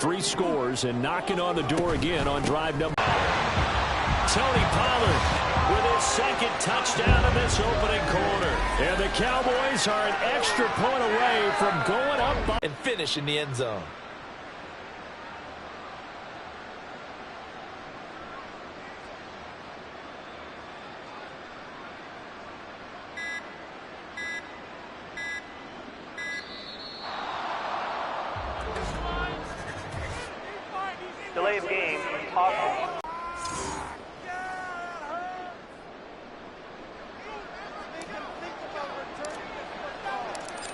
3 scores and knocking on the door again on drive number. Tony Pollard with his second touchdown in this opening quarter. And the Cowboys are an extra point away from going up and finish in the end zone. Delay of game, possible.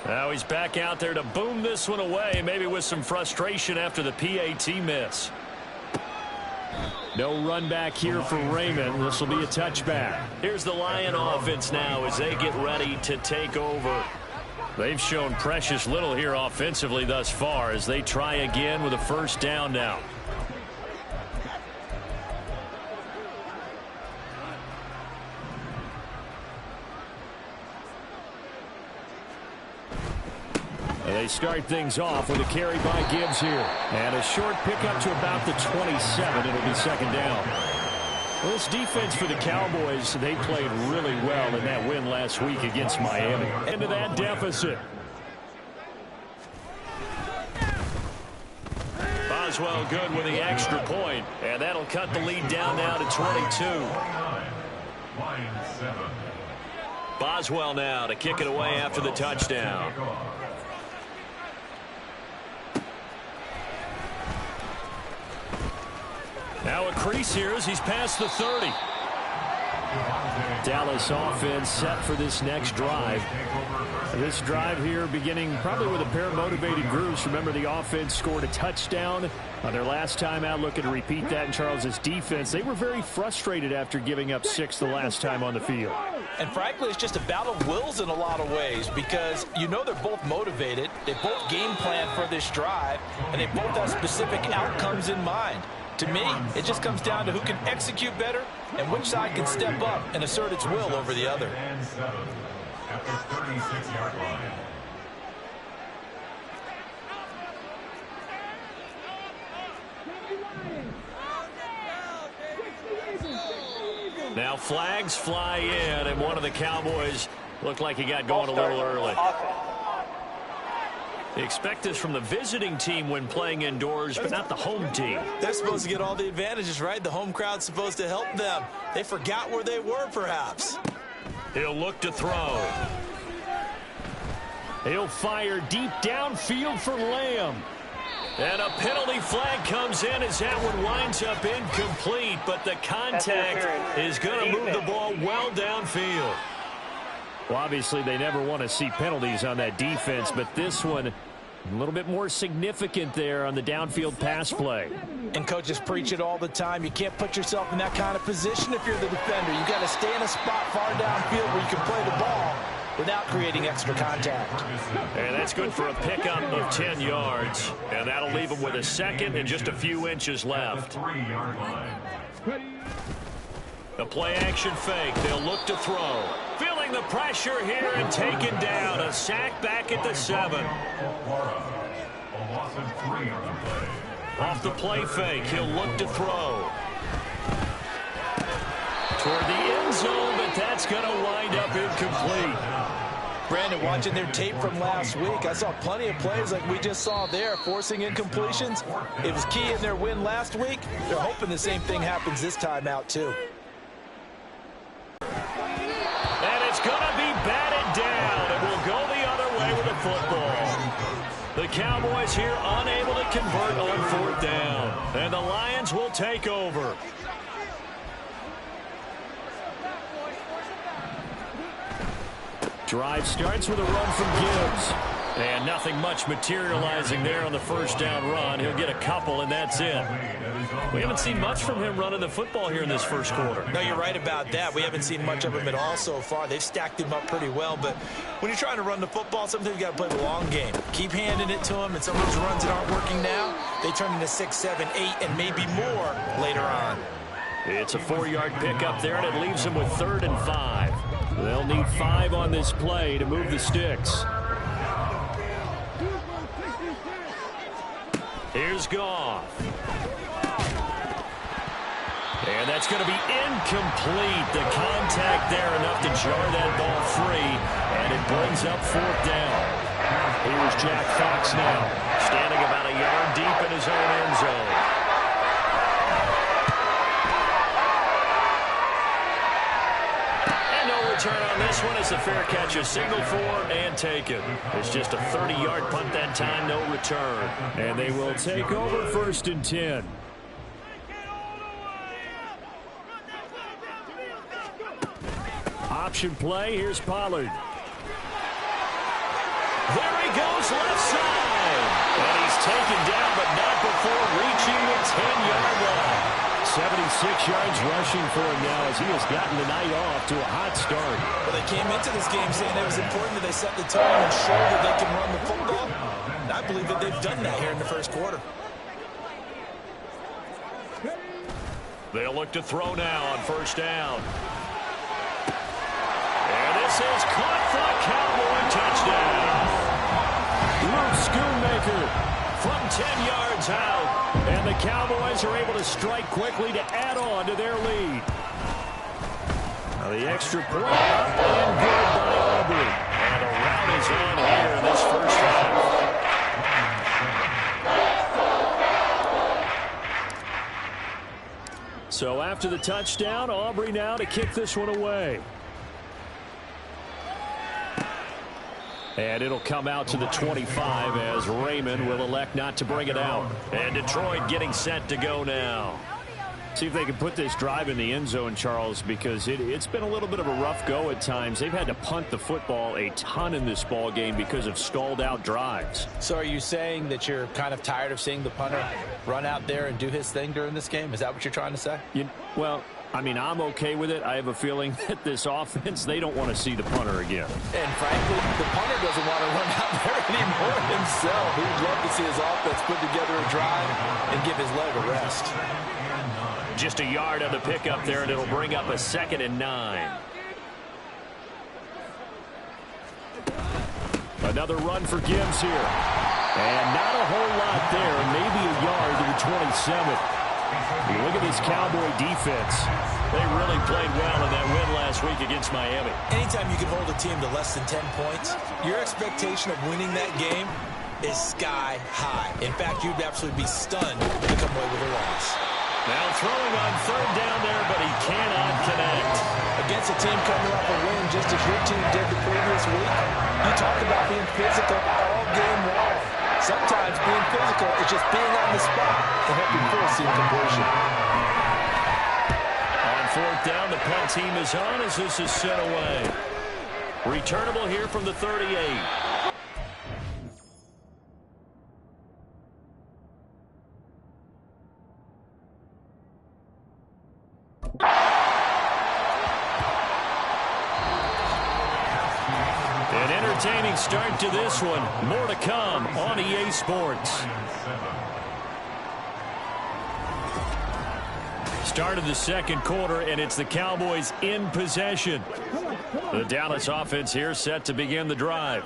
Now he's back out there to boom this one away, maybe with some frustration after the PAT miss. No run back here for Raymond. This will be a touchback. Here's the Lion offense now as they get ready to take over. They've shown precious little here offensively thus far as they try again with a first down now. They start things off with a carry by Gibbs here. And a short pickup to about the 27. It'll be second down. Well, this defense for the Cowboys, they played really well in that win last week against Miami. Into that deficit. Boswell good with the extra point. And that'll cut the lead down now to 22. Boswell now to kick it away after the touchdown. Now a crease here as he's past the 30. Dallas offense set for this next drive. This drive here beginning probably with a pair of motivated groups. Remember, the offense scored a touchdown on their last time out. Looking to repeat that in Charles's defense. They were very frustrated after giving up 6 the last time on the field. And frankly, it's just a battle of wills in a lot of ways because you know they're both motivated. They both game plan for this drive, and they both have specific outcomes in mind. To me, it just comes down to who can execute better and which side can step up and assert its will over the other. At the 36-yard line. Now flags fly in, and one of the Cowboys looked like he got going a little early. They expect this from the visiting team when playing indoors, but not the home team. They're supposed to get all the advantages, right? The home crowd's supposed to help them. They forgot where they were, perhaps. He'll look to throw. He'll fire deep downfield for Lamb. And a penalty flag comes in as that one winds up incomplete, but the contact is going to move the ball well downfield. Well, obviously, they never want to see penalties on that defense, but this one a little bit more significant there on the downfield pass play. And coaches preach it all the time. You can't put yourself in that kind of position if you're the defender. You've got to stay in a spot far downfield where you can play the ball without creating extra contact. And that's good for a pickup of 10 yards. And that'll leave them with a second and just a few inches left. A play-action fake. They'll look to throw. Feeling the pressure here and taken down. A sack back at the 7. Off the play fake, he'll look to throw. Toward the end zone, but that's going to wind up incomplete. Brandon, watching their tape from last week, I saw plenty of plays like we just saw there, forcing incompletions. It was key in their win last week. They're hoping the same thing happens this time out, too. And it's going to be batted down, and we'll go the other way with the football. The Cowboys here unable to convert on 4th down, and the Lions will take over. Drive starts with a run from Gibbs. And nothing much materializing there on the first down run. He'll get a couple, and that's it. We haven't seen much from him running the football here in this first quarter. No, you're right about that. We haven't seen much of him at all so far. They've stacked him up pretty well, but when you're trying to run the football, sometimes you got to play the long game. Keep handing it to him, and some of those runs that aren't working now, they turn into 6, 7, 8, and maybe more later on. It's a 4-yard pickup there, and it leaves them with 3rd and 5. They'll need 5 on this play to move the sticks. Here's Goff. And that's going to be incomplete. The contact there enough to jar that ball free, and it brings up 4th down. Here's Jack Fox now, standing about a yard deep in his own end zone. And no return on this one as the fair catch is signaled for and taken. It's just a 30-yard punt that time, no return. And they will take over 1st and 10. Option play. Here's Pollard. There he goes, left side. And he's taken down, but not before reaching the 10-yard line. 76 yards rushing for him now as he has gotten the night off to a hot start. Well, they came into this game saying it was important that they set the tone and show that they can run the football. And I believe that they've done that here in the first quarter. They'll look to throw now on 1st down. And this is caught for a Cowboy touchdown. Luke Schoonmaker from 10 yards out. And the Cowboys are able to strike quickly to add on to their lead. Now the extra point up and good by Aubrey. And a rout is on here in this first half. So after the touchdown, Aubrey now to kick this one away. And it'll come out to the 25 as Raymond will elect not to bring it out. And Detroit getting set to go now. See if they can put this drive in the end zone, Charles, because it's been a little bit of a rough go at times. They've had to punt the football a ton in this ball game because of stalled out drives. So are you saying that you're kind of tired of seeing the punter run out there and do his thing during this game? Is that what you're trying to say? Well, I mean, I'm okay with it. I have a feeling that this offense, they don't want to see the punter again. And frankly, the punter doesn't want to run out there anymore himself. He'd love to see his offense put together a drive and give his leg a rest. Just a yard on the pickup there, and it'll bring up a 2nd and 9. Another run for Gibbs here. And not a whole lot there, maybe a yard to the 27. Look at this Cowboy defense. They really played well in that win last week against Miami. Anytime you can hold a team to less than 10 points, your expectation of winning that game is sky high. In fact, you'd absolutely be stunned to come away with a loss. Now throwing on 3rd down there, but he cannot connect. Against a team coming off a win just as your team did the previous week, you talk about being physical all game long. Sometimes being physical is just being on the spot to help you force the completion. On 4th down, the punt team is on as this is sent away. Returnable here from the 38. An entertaining start to this one. More to come on EA Sports. Start of the 2nd quarter, and it's the Cowboys in possession. The Dallas offense here set to begin the drive.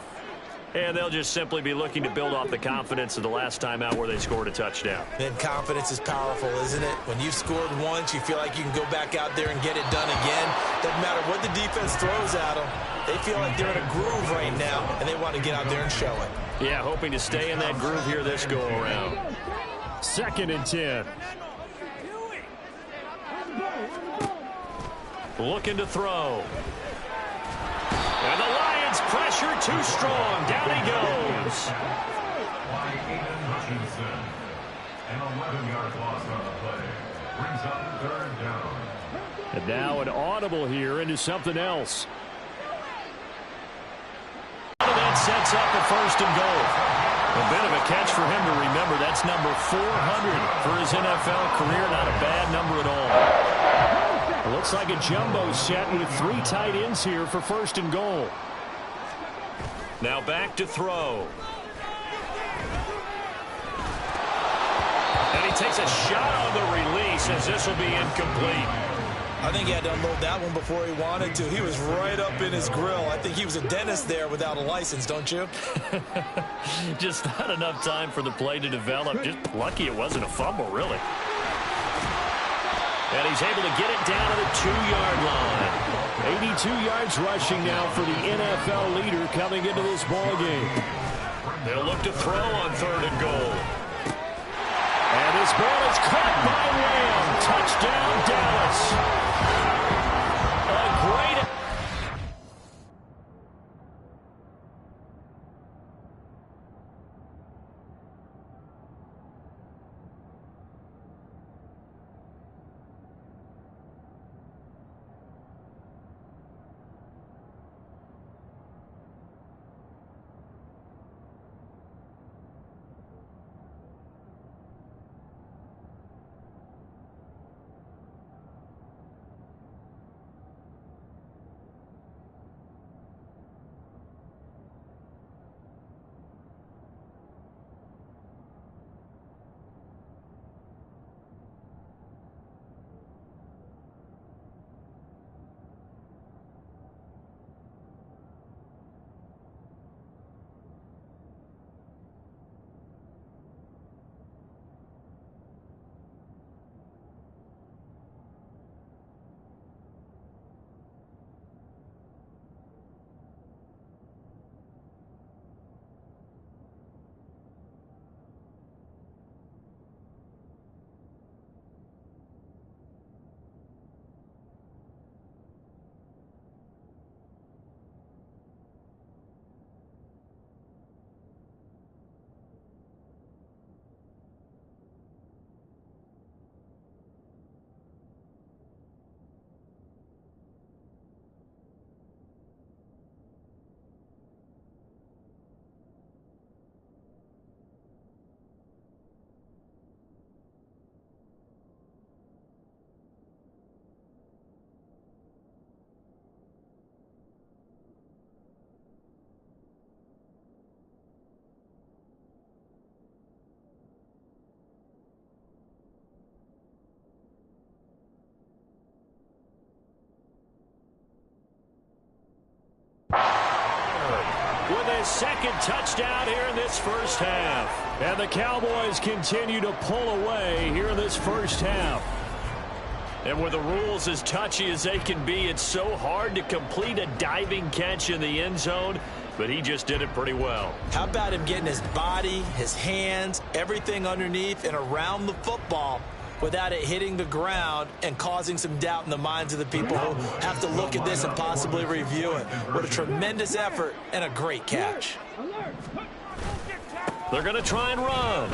And they'll just simply be looking to build off the confidence of the last time out where they scored a touchdown. Then confidence is powerful, isn't it? When you've scored once, you feel like you can go back out there and get it done again. Doesn't matter what the defense throws at them. They feel like they're in a groove right now, and they want to get out there and show it. Yeah, hoping to stay in that groove here this go-around. 2nd and 10. Looking to throw. And the Lions pressure too strong. Down he goes. An 11-yard loss on the play. Brings up 3rd down. And now an audible here into something else. And that sets up a 1st and goal. A bit of a catch for him to remember. That's number 400 for his NFL career. Not a bad number at all. It looks like a jumbo set with 3 tight ends here for 1st and goal. Now back to throw. And he takes a shot on the release as this will be incomplete. I think he had to unload that one before he wanted to. He was right up in his grill. I think he was a dentist there without a license, don't you? Just not enough time for the play to develop. Just lucky it wasn't a fumble, really. And he's able to get it down to the 2-yard line. 82 yards rushing now for the NFL leader coming into this ball game. They'll look to throw on 3rd and goal. And this ball is caught by Lamb. Touchdown, Dallas. A great... with his second touchdown here in this first half. And the Cowboys continue to pull away here in this first half. And with the rules as touchy as they can be, it's so hard to complete a diving catch in the end zone, but he just did it pretty well. How about him getting his body, his hands, everything underneath and around the football without it hitting the ground and causing some doubt in the minds of the people who have to look at this and possibly review it. What a tremendous effort and a great catch. They're going to try and run.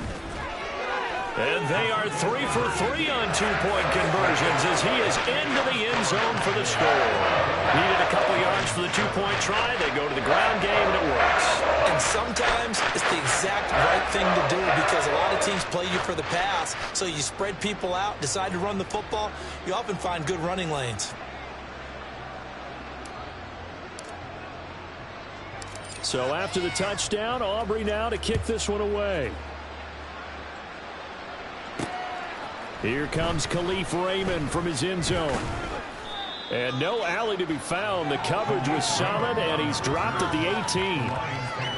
And they are 3 for 3 on two-point conversions as he is into the end zone for the score. Needed a couple yards for the two-point try. They go to the ground game, and it works. And sometimes it's the exact right thing to do because a lot of teams play you for the pass. So you spread people out, decide to run the football. You often find good running lanes. So after the touchdown, Aubrey now to kick this one away. Here comes Khalif Raymond from his end zone. And no alley to be found. The coverage was solid, and he's dropped at the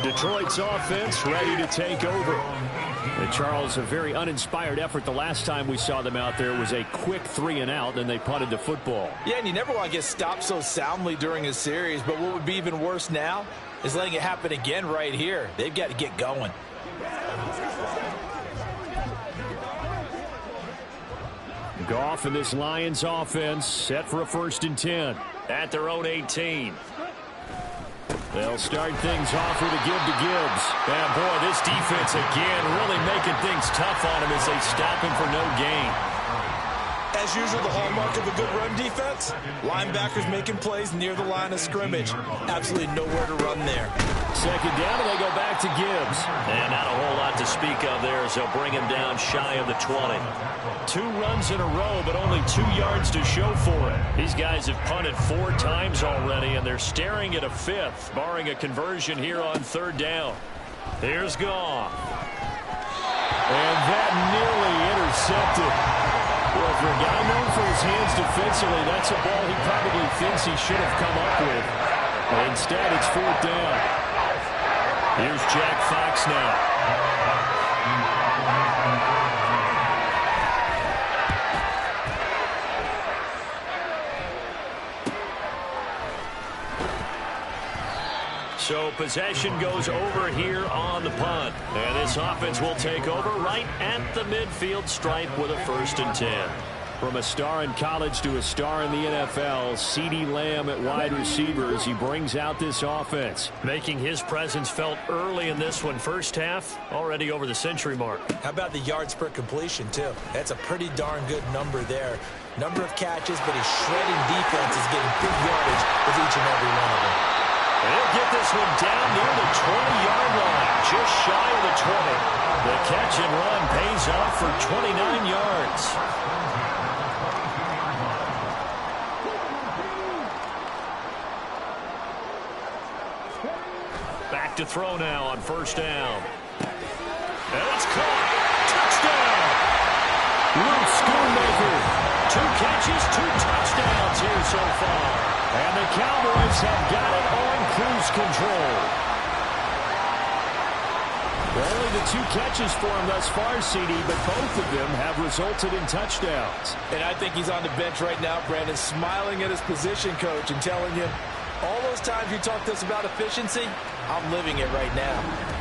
18. Detroit's offense ready to take over. And Charles, a very uninspired effort the last time we saw them out there was a quick 3-and-out, and they punted the football. Yeah, and you never want to get stopped so soundly during a series, but what would be even worse now is letting it happen again right here. They've got to get going. Goff and this Lions offense set for a 1st and 10 at their own 18. They'll start things off with a give to Gibbs. And boy, this defense again really making things tough on him as they stop him for no gain. As usual, the hallmark of a good run defense, linebackers making plays near the line of scrimmage. Absolutely nowhere to run there. 2nd down, and they go back to Gibbs. And not a whole lot to speak of there as they'll bring him down shy of the 20. 2 runs in a row, but only 2 yards to show for it. These guys have punted 4 times already, and they're staring at a 5th, barring a conversion here on 3rd down. Here's Goff. And that nearly intercepted. Well, for a guy known for his hands defensively, that's a ball he probably thinks he should have come up with. But instead, it's 4th down. Here's Jack Fox now. So possession goes over here on the punt. And this offense will take over right at the midfield stripe with a 1st and 10. From a star in college to a star in the NFL, CeeDee Lamb at wide receiver as he brings out this offense. Making his presence felt early in this one. First half, already over the century mark. How about the yards per completion, too? That's a pretty darn good number there. Number of catches, but his shredding defense is getting big yardage with each and every one of them. And he'll get this one down near the 20-yard line, just shy of the 20. The catch and run pays off for 29 yards. Back to throw now on 1st down. And it's caught. Touchdown. Luke Schoonmaker. 2 catches, 2 touchdowns here so far. And the Cowboys have got it on cruise control. Only the 2 catches for him thus far, CD, but both of them have resulted in touchdowns. And I think he's on the bench right now, Brandon, smiling at his position coach and telling him, all those times you talked to us about efficiency, I'm living it right now.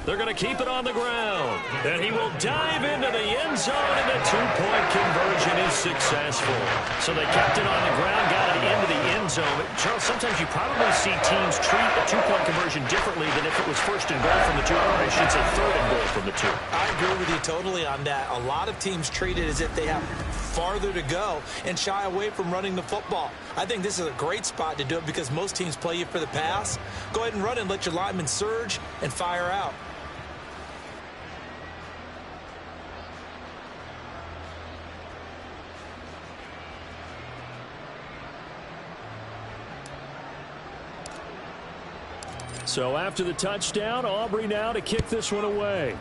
They're going to keep it on the ground. And he will dive into the end zone, and the 2-point conversion is successful. So they kept it on the ground, got it into the end zone. But Charles, sometimes you probably see teams treat a 2-point conversion differently than if it was 1st and goal from the 2, or I should say 3rd and goal from the 2. I agree with you totally on that. A lot of teams treat it as if they have farther to go and shy away from running the football. I think this is a great spot to do it because most teams play you for the pass. Go ahead and run and let your linemen surge and fire out. So after the touchdown, Aubrey now to kick this one away.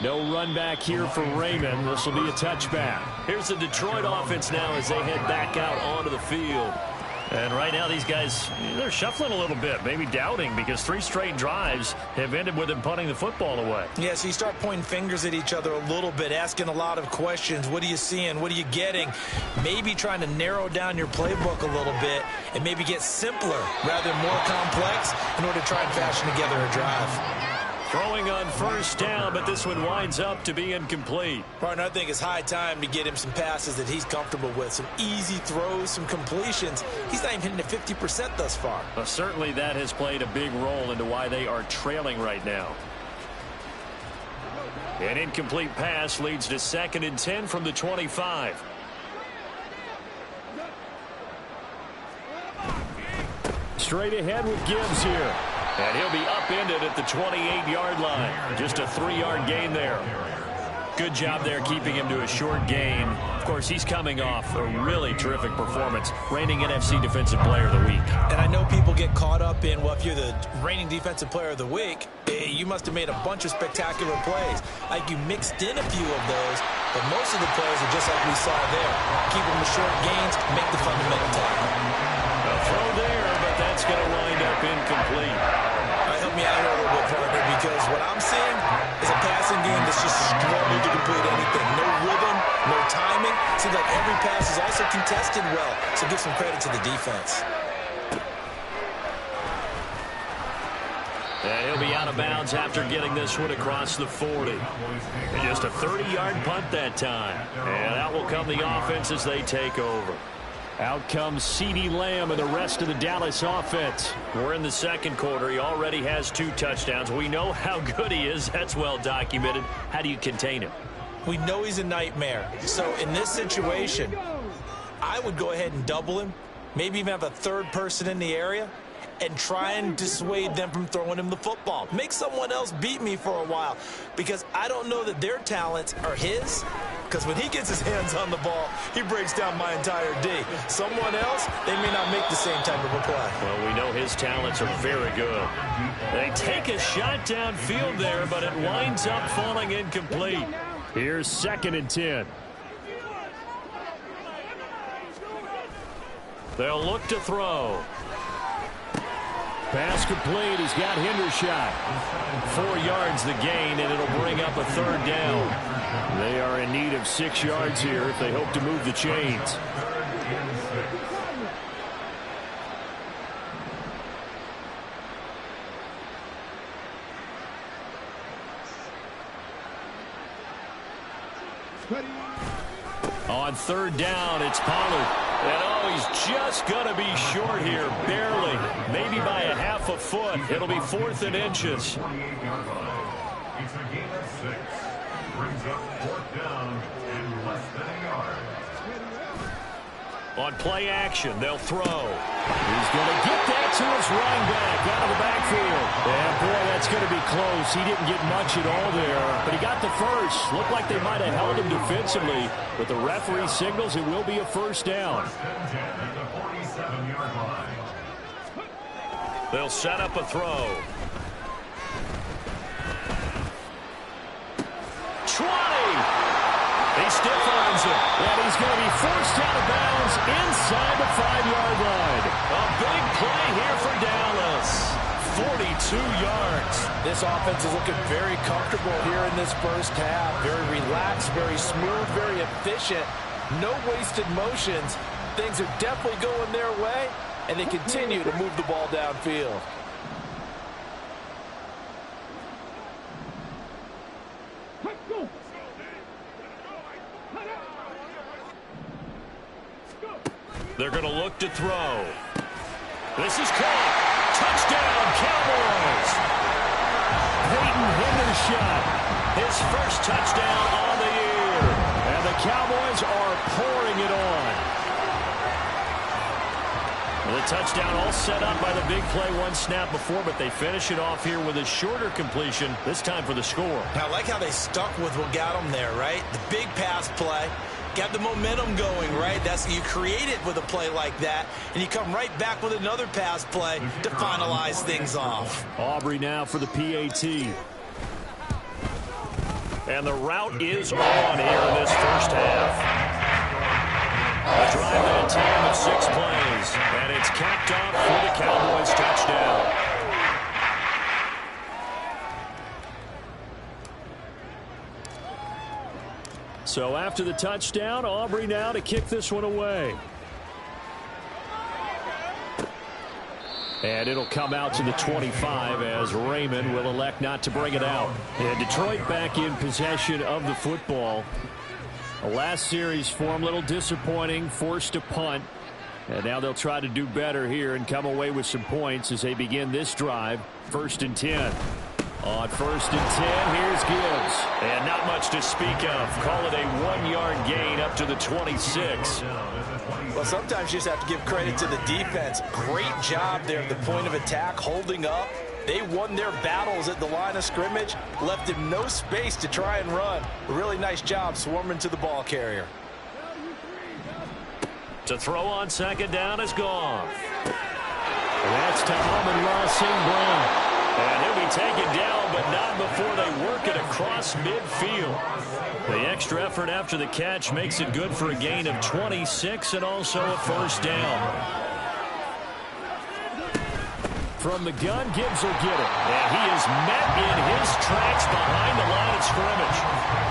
No run back here for Raymond. This will be a touchback. Here's the Detroit offense now as they head back out onto the field. And right now these guys, they're shuffling a little bit, maybe doubting, because 3 straight drives have ended with them punting the football away. Yeah, so you start pointing fingers at each other a little bit, asking a lot of questions. What are you seeing? What are you getting? Maybe trying to narrow down your playbook a little bit and maybe get simpler rather than more complex in order to try and fashion together a drive. Throwing on 1st down, but this one winds up to be incomplete. Partner, I think it's high time to get him some passes that he's comfortable with. Some easy throws, some completions. He's not even hitting at 50% thus far. Well, certainly that has played a big role into why they are trailing right now. An incomplete pass leads to 2nd and 10 from the 25. Straight ahead with Gibbs here. And he'll be upended at the 28-yard line. Just a 3-yard gain there. Good job there keeping him to a short gain. Of course, he's coming off a really terrific performance, reigning NFC Defensive Player of the Week. And I know people get caught up in, well, if you're the reigning Defensive Player of the Week, you must have made a bunch of spectacular plays. Like you mixed in a few of those, but most of the plays are just like we saw there. Keep them to short gains, make the fundamental tackle. A throw there, but that's going to wind up incomplete. Help me out here a little bit, partner, because what I'm seeing is a passing game that's just struggling to complete anything. No rhythm, no timing. Seems like every pass is also contested well, so give some credit to the defense. And he'll be out of bounds after getting this one across the 40. And just a 30-yard punt that time. And out will come the offense as they take over. Out comes CeeDee Lamb and the rest of the Dallas offense. We're in the 2nd quarter. He already has 2 touchdowns. We know how good he is. That's well documented. How do you contain him? We know he's a nightmare. So in this situation, I would go ahead and double him. Maybe even have a 3rd person in the area and try and dissuade them from throwing him the football. Make someone else beat me for a while, because I don't know that their talents are his, because when he gets his hands on the ball, he breaks down my entire D. Someone else, they may not make the same type of a play. Well, we know his talents are very good. They take a shot downfield there, but it winds up falling incomplete. Here's 2nd and 10. They'll look to throw. Pass complete. He's got Hendershot. 4 yards the gain, and it'll bring up a 3rd down. They are in need of 6 yards here if they hope to move the chains. On 3rd down, it's Pollard. And oh, he's just going to be short here, barely. Maybe by a half a foot. It'll be 4th and inches. 28-yard line. It's a game of 6. Brings up 4th down and less than a yard. On play action, they'll throw. He's going to get that to his running back out of the backfield. And boy, that's going to be close. He didn't get much at all there, but he got the first. Looked like they might have held him defensively, but the referee signals it will be a 1st down. They'll set up a throw. 20! He stiff arms him, and he's going to be forced out of bounds inside the 5-yard line. A big play here for Dallas. 42 yards. This offense is looking very comfortable here in this first half. Very relaxed, very smooth, very efficient. No wasted motions. Things are definitely going their way, and they continue to move the ball downfield. They're going to look to throw. This is caught. Touchdown, Cowboys. Peyton Hendershot, his first touchdown on the year. And the Cowboys are pouring it on. Well, the touchdown all set up by the big play 1 snap before, but they finish it off here with a shorter completion, this time for the score. I like how they stuck with what got them there, right? The big pass play. Got the momentum going, right? That's you create it with a play like that, and you come right back with another pass play to finalize things off. Aubrey now for the PAT. And the route is on here in this first half. A drive in a time of 6 plays, and it's capped off for the Cowboys touchdown. So after the touchdown, Aubrey now to kick this one away. And it'll come out to the 25 as Raymond will elect not to bring it out. And Detroit back in possession of the football. The last series for them, a little disappointing, forced a punt. And now they'll try to do better here and come away with some points as they begin this drive. 1st and 10. On 1st and 10, here's Gibbs. And not much to speak of. Call it a 1-yard gain up to the 26. Well, sometimes you just have to give credit to the defense. Great job there at the point of attack, holding up. They won their battles at the line of scrimmage, left him no space to try and run. A really nice job swarming to the ball carrier. To throw on 2nd down is Goff. That's to Amon-Ra St. Brown. And he'll be taken down, but not before they work it across midfield. The extra effort after the catch makes it good for a gain of 26 and also a 1st down. From the gun, Gibbs will get it. And he is met in his tracks behind the line of scrimmage.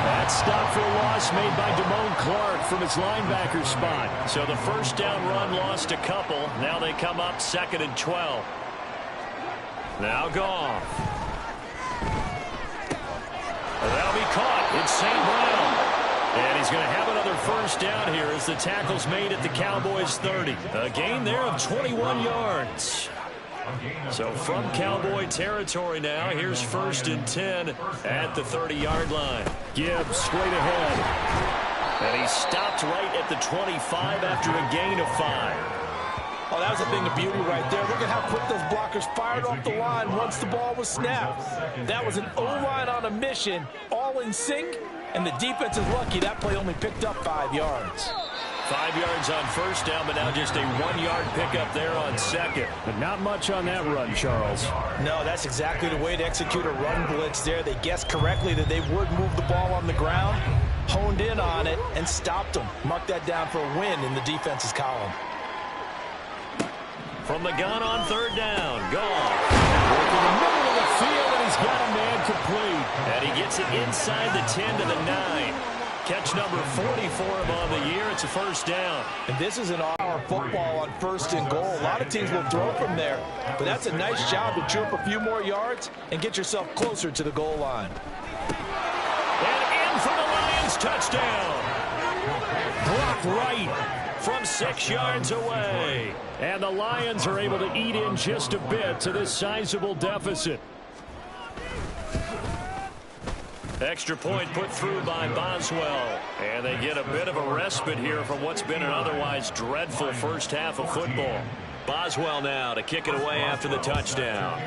That stop for a loss made by Damone Clark from his linebacker spot. So the 1st down run lost a couple. Now they come up 2nd and 12. Now Goff. That'll be caught. It's St. Brown. And he's going to have another 1st down here as the tackle's made at the Cowboys' 30. A gain there of 21 yards. So from Cowboy territory now, here's 1st and 10 at the 30-yard line. Gibbs straight ahead. And he stopped right at the 25 after a gain of 5. Oh, that was a thing of beauty right there. Look at how quick those blockers fired off the line once the ball was snapped. That was an O-line on a mission, all in sync, and the defense is lucky that play only picked up 5 yards. 5 yards on first down, but now just a 1-yard pickup there on second. But not much on that run, Charles. No, that's exactly the way to execute a run blitz there. They guessed correctly that they would move the ball on the ground, honed in on it, and stopped them. Mark that down for a win in the defense's column. From the gun on third down, gone. Working the middle of the field, and he's got a man complete. And he gets it inside the 10 to the 9. Catch number 40 for him on the year. It's a first down. And this is an hour football on first and goal. A lot of teams will throw from there, but that's a nice job to chew up a few more yards and get yourself closer to the goal line. And in for the Lions, touchdown. Blocked right from 6 yards away. And the Lions are able to eat in just a bit to this sizable deficit. Extra point put through by Boswell. And they get a bit of a respite here from what's been an otherwise dreadful first half of football. Boswell now to kick it away after the touchdown.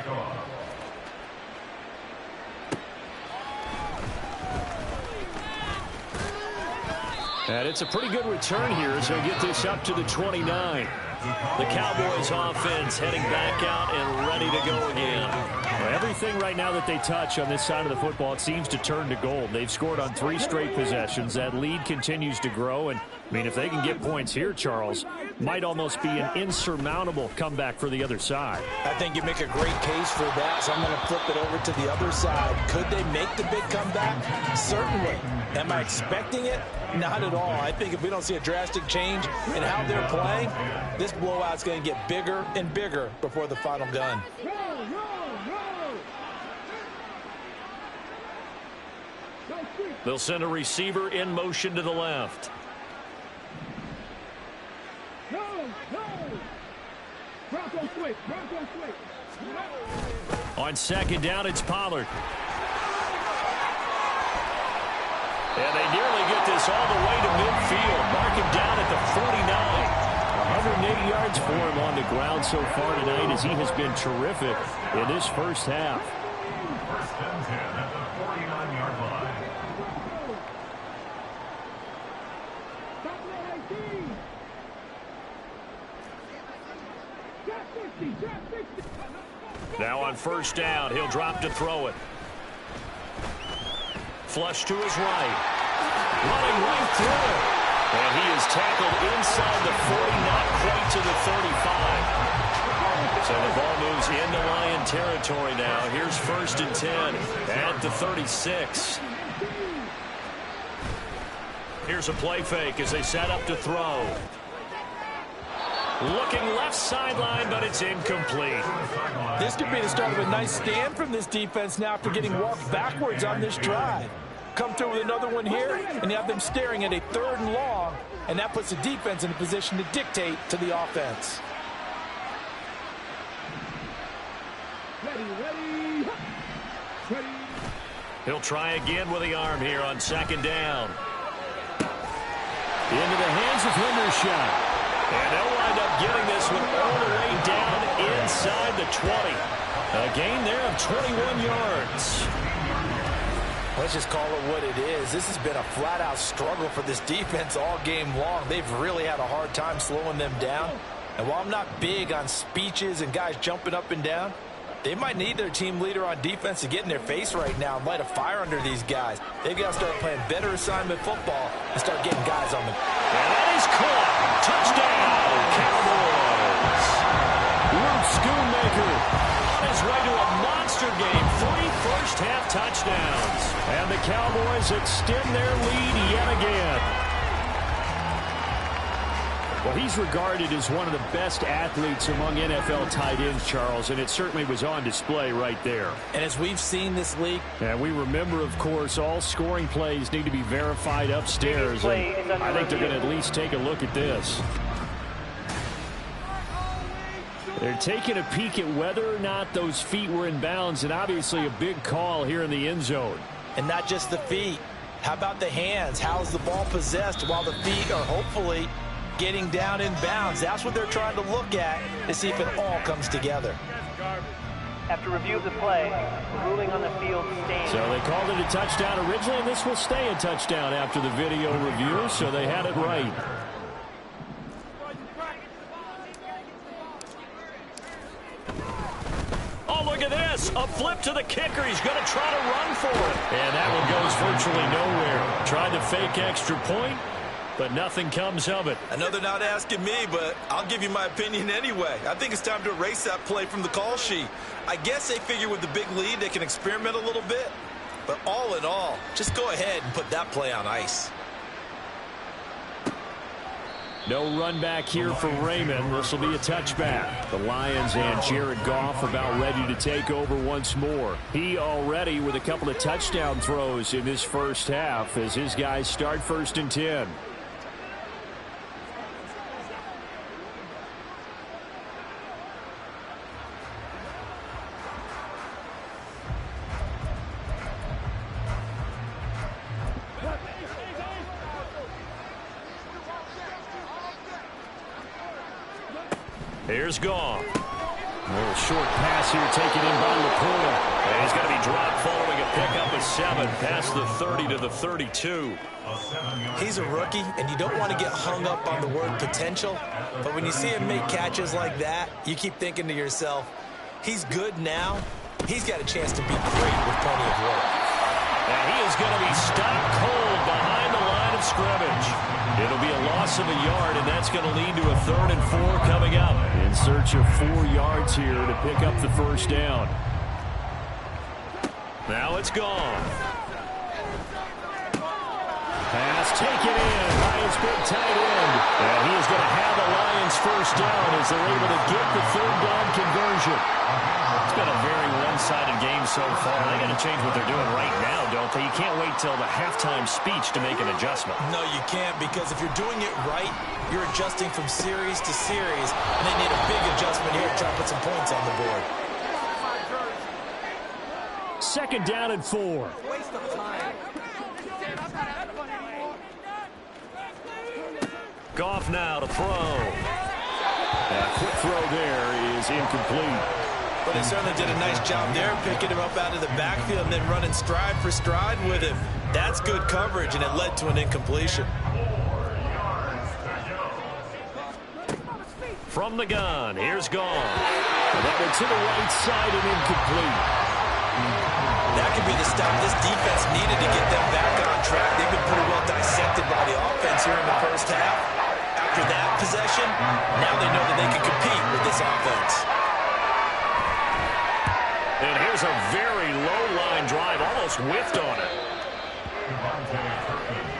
And it's a pretty good return here as they get this up to the 29. The Cowboys offense heading back out and ready to go again. Well, everything right now that they touch on this side of the football, it seems to turn to gold. They've scored on 3 straight possessions. That lead continues to grow. And, I mean, if they can get points here, Charles, might almost be an insurmountable comeback for the other side. I think you make a great case for that, so I'm going to flip it over to the other side. Could they make the big comeback? Certainly. Am I expecting it? Not at all. I think if we don't see a drastic change in how they're playing, this blowout's going to get bigger and bigger before the final gun. They'll send a receiver in motion to the left. On second down, it's Pollard. And they nearly get this all the way to midfield. Mark him down at the 49. 108 yards for him on the ground so far tonight as he has been terrific in this first half. First and 10 at the 49-yard line. Now on first down, he'll drop to throw it. Flush to his right. Running right through it. And he is tackled inside the 40, not quite to the 35. So the ball moves into Lion territory now. Here's first and 10 at the 36. Here's a play fake as they set up to throw. Looking left sideline, but it's incomplete. This could be the start of a nice stand from this defense now after getting walked backwards on this drive. Come through with another one here, and you have them staring at a 3rd and long, and that puts the defense in a position to dictate to the offense. He'll try again with the arm here on second down. Into the hands of Hendershot. And they'll wind up getting this one all the way down inside the 20. A gain there of 21 yards. Let's just call it what it is. This has been a flat-out struggle for this defense all game long. They've really had a hard time slowing them down. And while I'm not big on speeches and guys jumping up and down, they might need their team leader on defense to get in their face right now and light a fire under these guys. They've got to start playing better assignment football and start getting guys on the... And that is caught. Touchdown, Cowboys. Luke Schoonmaker is right to a monster game. 3 first-half touchdowns. And the Cowboys extend their lead yet again. Well, he's regarded as one of the best athletes among NFL tight ends, Charles, and it certainly was on display right there. And as we've seen this league... And we remember, of course, all scoring plays need to be verified upstairs. And I think they're going to at least take a look at this. They're taking a peek at whether or not those feet were in bounds, and obviously a big call here in the end zone. And not just the feet. How about the hands? How's the ball possessed while the feet are hopefully getting down in bounds. That's what they're trying to look at to see if it all comes together. After review of the play, the ruling on the field stands. So they called it a touchdown originally, and this will stay a touchdown after the video review, so they had it right. Oh, look at this. A flip to the kicker. He's going to try to run for it. And that one goes virtually nowhere. Tried to fake extra point, but nothing comes of it. I know they're not asking me, but I'll give you my opinion anyway. I think it's time to erase that play from the call sheet. I guess they figure with the big lead they can experiment a little bit. But all in all, just go ahead and put that play on ice. No run back here for Raymond. This will be a touchback. The Lions and Jared Goff about ready to take over once more. He already with a couple of touchdown throws in this first half as his guys start 1st and 10. Here's Goff. A little short pass here taken in by Laporta. And he's going to be dropped following a pickup of 7 past the 30 to the 32. He's a rookie, and you don't want to get hung up on the word potential. But when you see him make catches like that, you keep thinking to yourself, he's good now. He's got a chance to be great with plenty of work. And he is going to be stopped cold behind the line of scrimmage. It'll be a loss of a yard, and that's going to lead to a 3rd and 4 coming up. In search of 4 yards here to pick up the first down. Now it's gone. Pass taken in by his big tight end. And he is going to have the Lions first down as they're able to get the 3rd down conversion. It's been a very one-sided game so far. They got to change what they're doing right now, don't they? You can't wait till the halftime speech to make an adjustment. No, you can't, because if you're doing it right, you're adjusting from series to series, and they need a big adjustment here to try to put some points on the board. 2nd down and 4. Goff now to throw. A quick throw there is incomplete. But they certainly did a nice job there, picking him up out of the backfield and then running stride for stride with him. That's good coverage, and it led to an incompletion. From the gun, here's Goff. And that went to the right side and incomplete. That could be the stop this defense needed to get them back on track. They've been pretty well dissected by the offense here in the first half. After that possession, now they know that they can compete with this offense. And here's a very low-line drive, almost whiffed on it.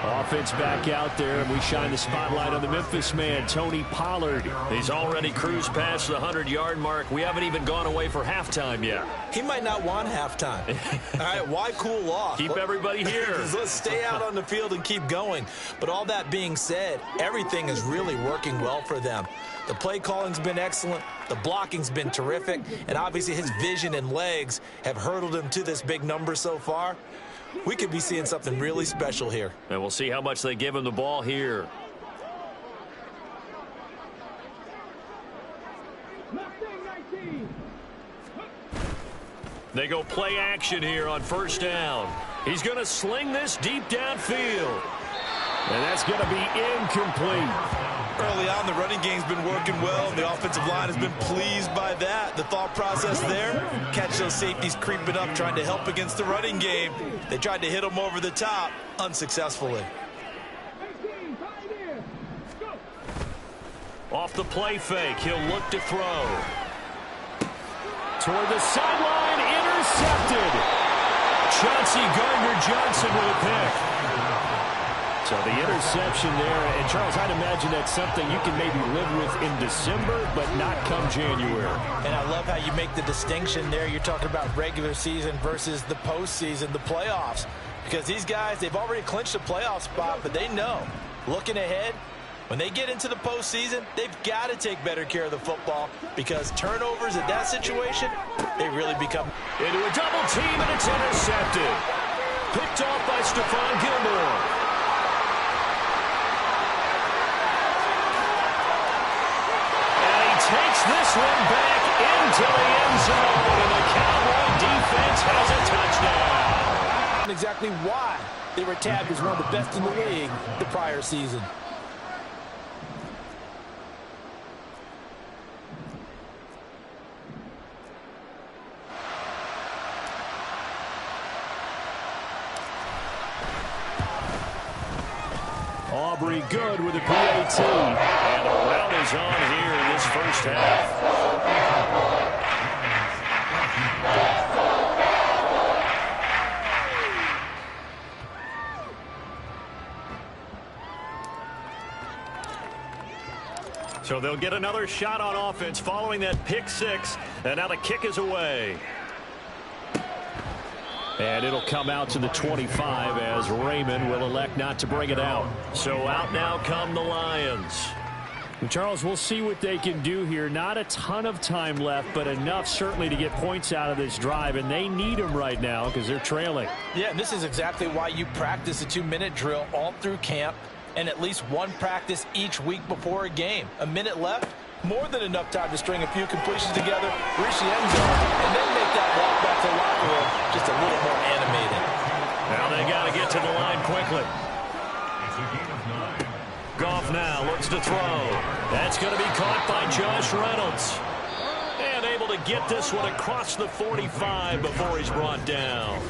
Offense back out there, and we shine the spotlight on the Memphis man, Tony Pollard. He's already cruised past the 100-yard mark. We haven't even gone away for halftime yet. He might not want halftime. All right, why cool off? Keep everybody here. Let's stay out on the field and keep going. But all that being said, everything is really working well for them. The play calling's been excellent. The blocking's been terrific. And obviously his vision and legs have hurdled him to this big number so far. We could be seeing something really special here. And we'll see how much they give him the ball here. They go play action here on 1st down. He's going to sling this deep downfield. And that's going to be incomplete. Early on, the running game's been working well, and the offensive line has been pleased by that. The thought process there, catch those safeties creeping up, trying to help against the running game. They tried to hit them over the top, unsuccessfully. Off the play fake, he'll look to throw. Toward the sideline, intercepted. Chauncey Gardner-Johnson with a pick. So the interception there, and Charles, I'd imagine that's something you can maybe live with in December, but not come January. And I love how you make the distinction there. You're talking about regular season versus the postseason, the playoffs. Because these guys, they've already clinched a playoff spot, but they know, looking ahead, when they get into the postseason, they've got to take better care of the football, because turnovers in that situation, they really become... Into a double team, and it's intercepted. Picked off by Stephon Gilmore. one back into the end zone, and the Cowboy defense has a touchdown. Exactly why they were tabbed as one of the best in the league the prior season. Aubrey good with a PAT. And a rout is on here in this first half. So they'll get another shot on offense following that pick six. And now the kick is away. And it'll come out to the 25 as Raymond will elect not to bring it out. So out now come the Lions. And Charles, we'll see what they can do here. Not a ton of time left, but enough certainly to get points out of this drive. And they need them right now because they're trailing. Yeah, and this is exactly why you practice a 2-minute drill all through camp and at least one practice each week before a game. A minute left, more than enough time to string a few completions together, reach the end zone, and then make that walk back to the locker room just a little more animated. Now they got to get to the line quickly. It's a gain of 9. Goff now looks to throw. That's going to be caught by Josh Reynolds. And able to get this one across the 45 before he's brought down.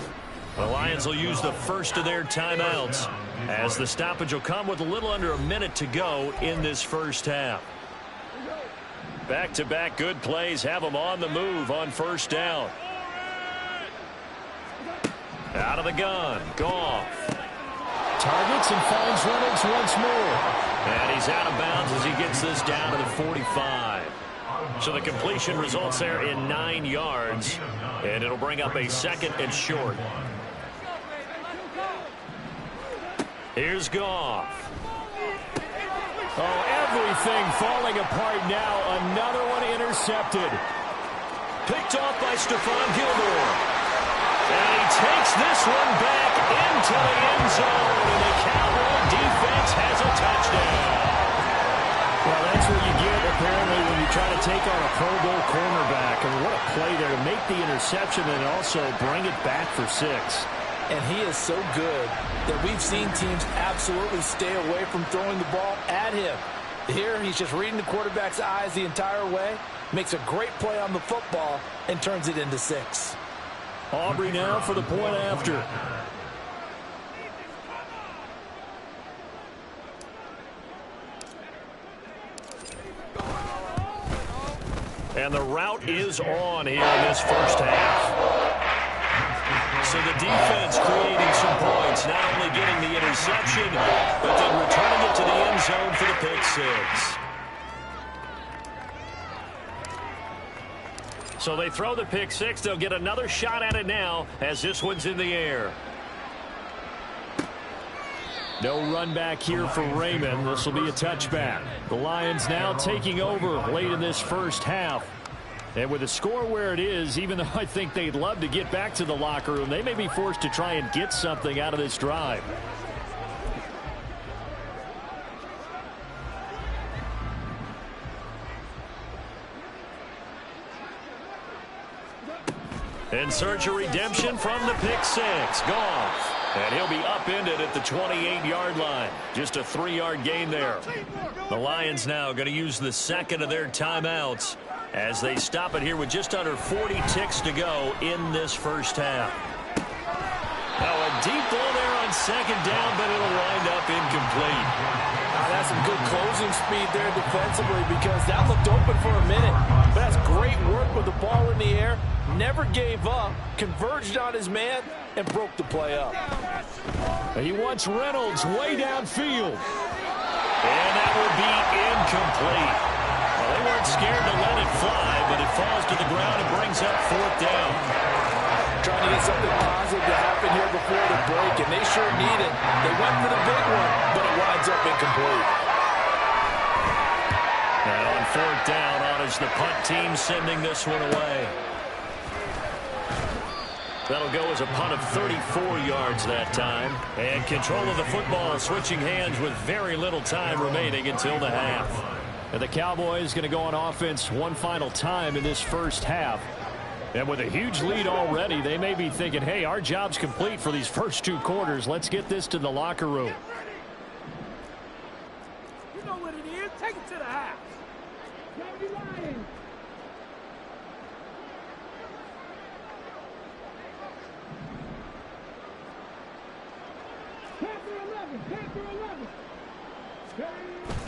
The Lions will use the first of their timeouts as the stoppage will come with a little under a minute to go in this first half. Back-to-back good plays have them on the move on first down. Out of the gun, Goff. Targets and finds Reynolds once more. And he's out of bounds as he gets this down to the 45. So the completion results there in 9 yards. And it'll bring up a second and short. Here's Goff. Oh, everything falling apart now. Another one intercepted. Picked off by Stephon Gilmore. And he takes this one back into the end zone. And the Cowboy defense has a touchdown. Well, that's what you get, apparently, when you try to take on a Pro Bowl cornerback. And what a play there to make the interception and also bring it back for 6. And he is so good that we've seen teams absolutely stay away from throwing the ball at him. Here, he's just reading the quarterback's eyes the entire way, makes a great play on the football, and turns it into 6. Aubrey now for the point after. And the route is on here in this first half. So the defense creating some points, not only getting the interception, but then returning it to the end zone for the pick six. So they throw the pick six. They'll get another shot at it now as this one's in the air. No run back here for Raymond. This will be a touchback. The Lions now taking over late in this first half. And with the score where it is, even though I think they'd love to get back to the locker room, they may be forced to try and get something out of this drive. In search of redemption from the pick six. Goff. And he'll be upended at the 28-yard line. Just a 3-yard gain there. The Lions now going to use the second of their timeouts as they stop it here with just under 40 ticks to go in this first half. Now a deep ball there on second down, but it'll wind up incomplete. That's some good closing speed there defensively because that looked open for a minute. But that's great work with the ball in the air. Never gave up, converged on his man, and broke the play up. He wants Reynolds way downfield. And that will be incomplete. Well, they weren't scared to let it fly, but it falls to the ground and brings up fourth down. Trying to get something positive to happen here before the break, and they sure need it. They went for the big one, but it winds up incomplete. And on fourth down, on is the punt team sending this one away. That'll go as a punt of 34 yards that time. And control of the football switching hands with very little time remaining until the half. And the Cowboys going to go on offense one final time in this first half. And with a huge lead already, they may be thinking, hey, our job's complete for these first 2 quarters. Let's get this to the locker room. You know what it is. Take it to the house.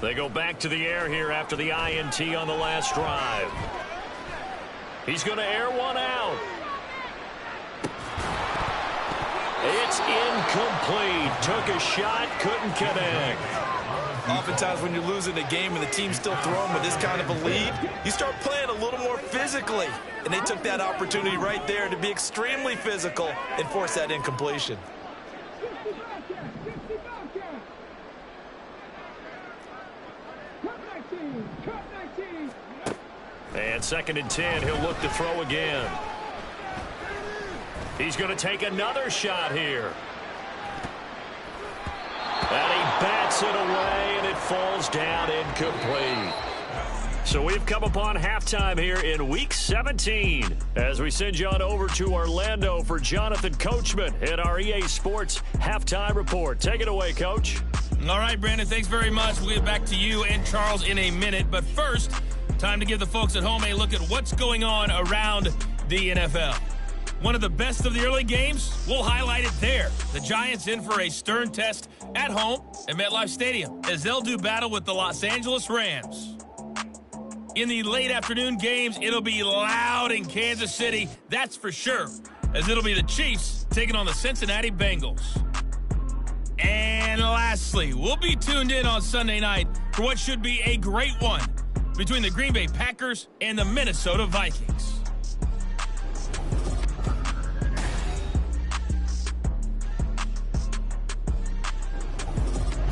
They go back to the air here after the INT on the last drive. He's going to air one out. It's incomplete. Took a shot, couldn't connect. Oftentimes when you're losing a game and the team's still throwing with this kind of a lead, you start playing a little more physically. And they took that opportunity right there to be extremely physical and force that incompletion. And 2nd and 10, he'll look to throw again. He's going to take another shot here. And he bats it away, and it falls down incomplete. So we've come upon halftime here in Week 17 as we send you on over to Orlando for Jonathan Coachman in our EA Sports Halftime Report. Take it away, Coach. All right, Brandon, thanks very much. We'll get back to you and Charles in a minute. But first, time to give the folks at home a look at what's going on around the NFL. One of the best of the early games, we'll highlight it there. The Giants in for a stern test at home at MetLife Stadium as they'll do battle with the Los Angeles Rams. In the late afternoon games, it'll be loud in Kansas City, that's for sure, as it'll be the Chiefs taking on the Cincinnati Bengals. And lastly, we'll be tuned in on Sunday night for what should be a great one between the Green Bay Packers and the Minnesota Vikings.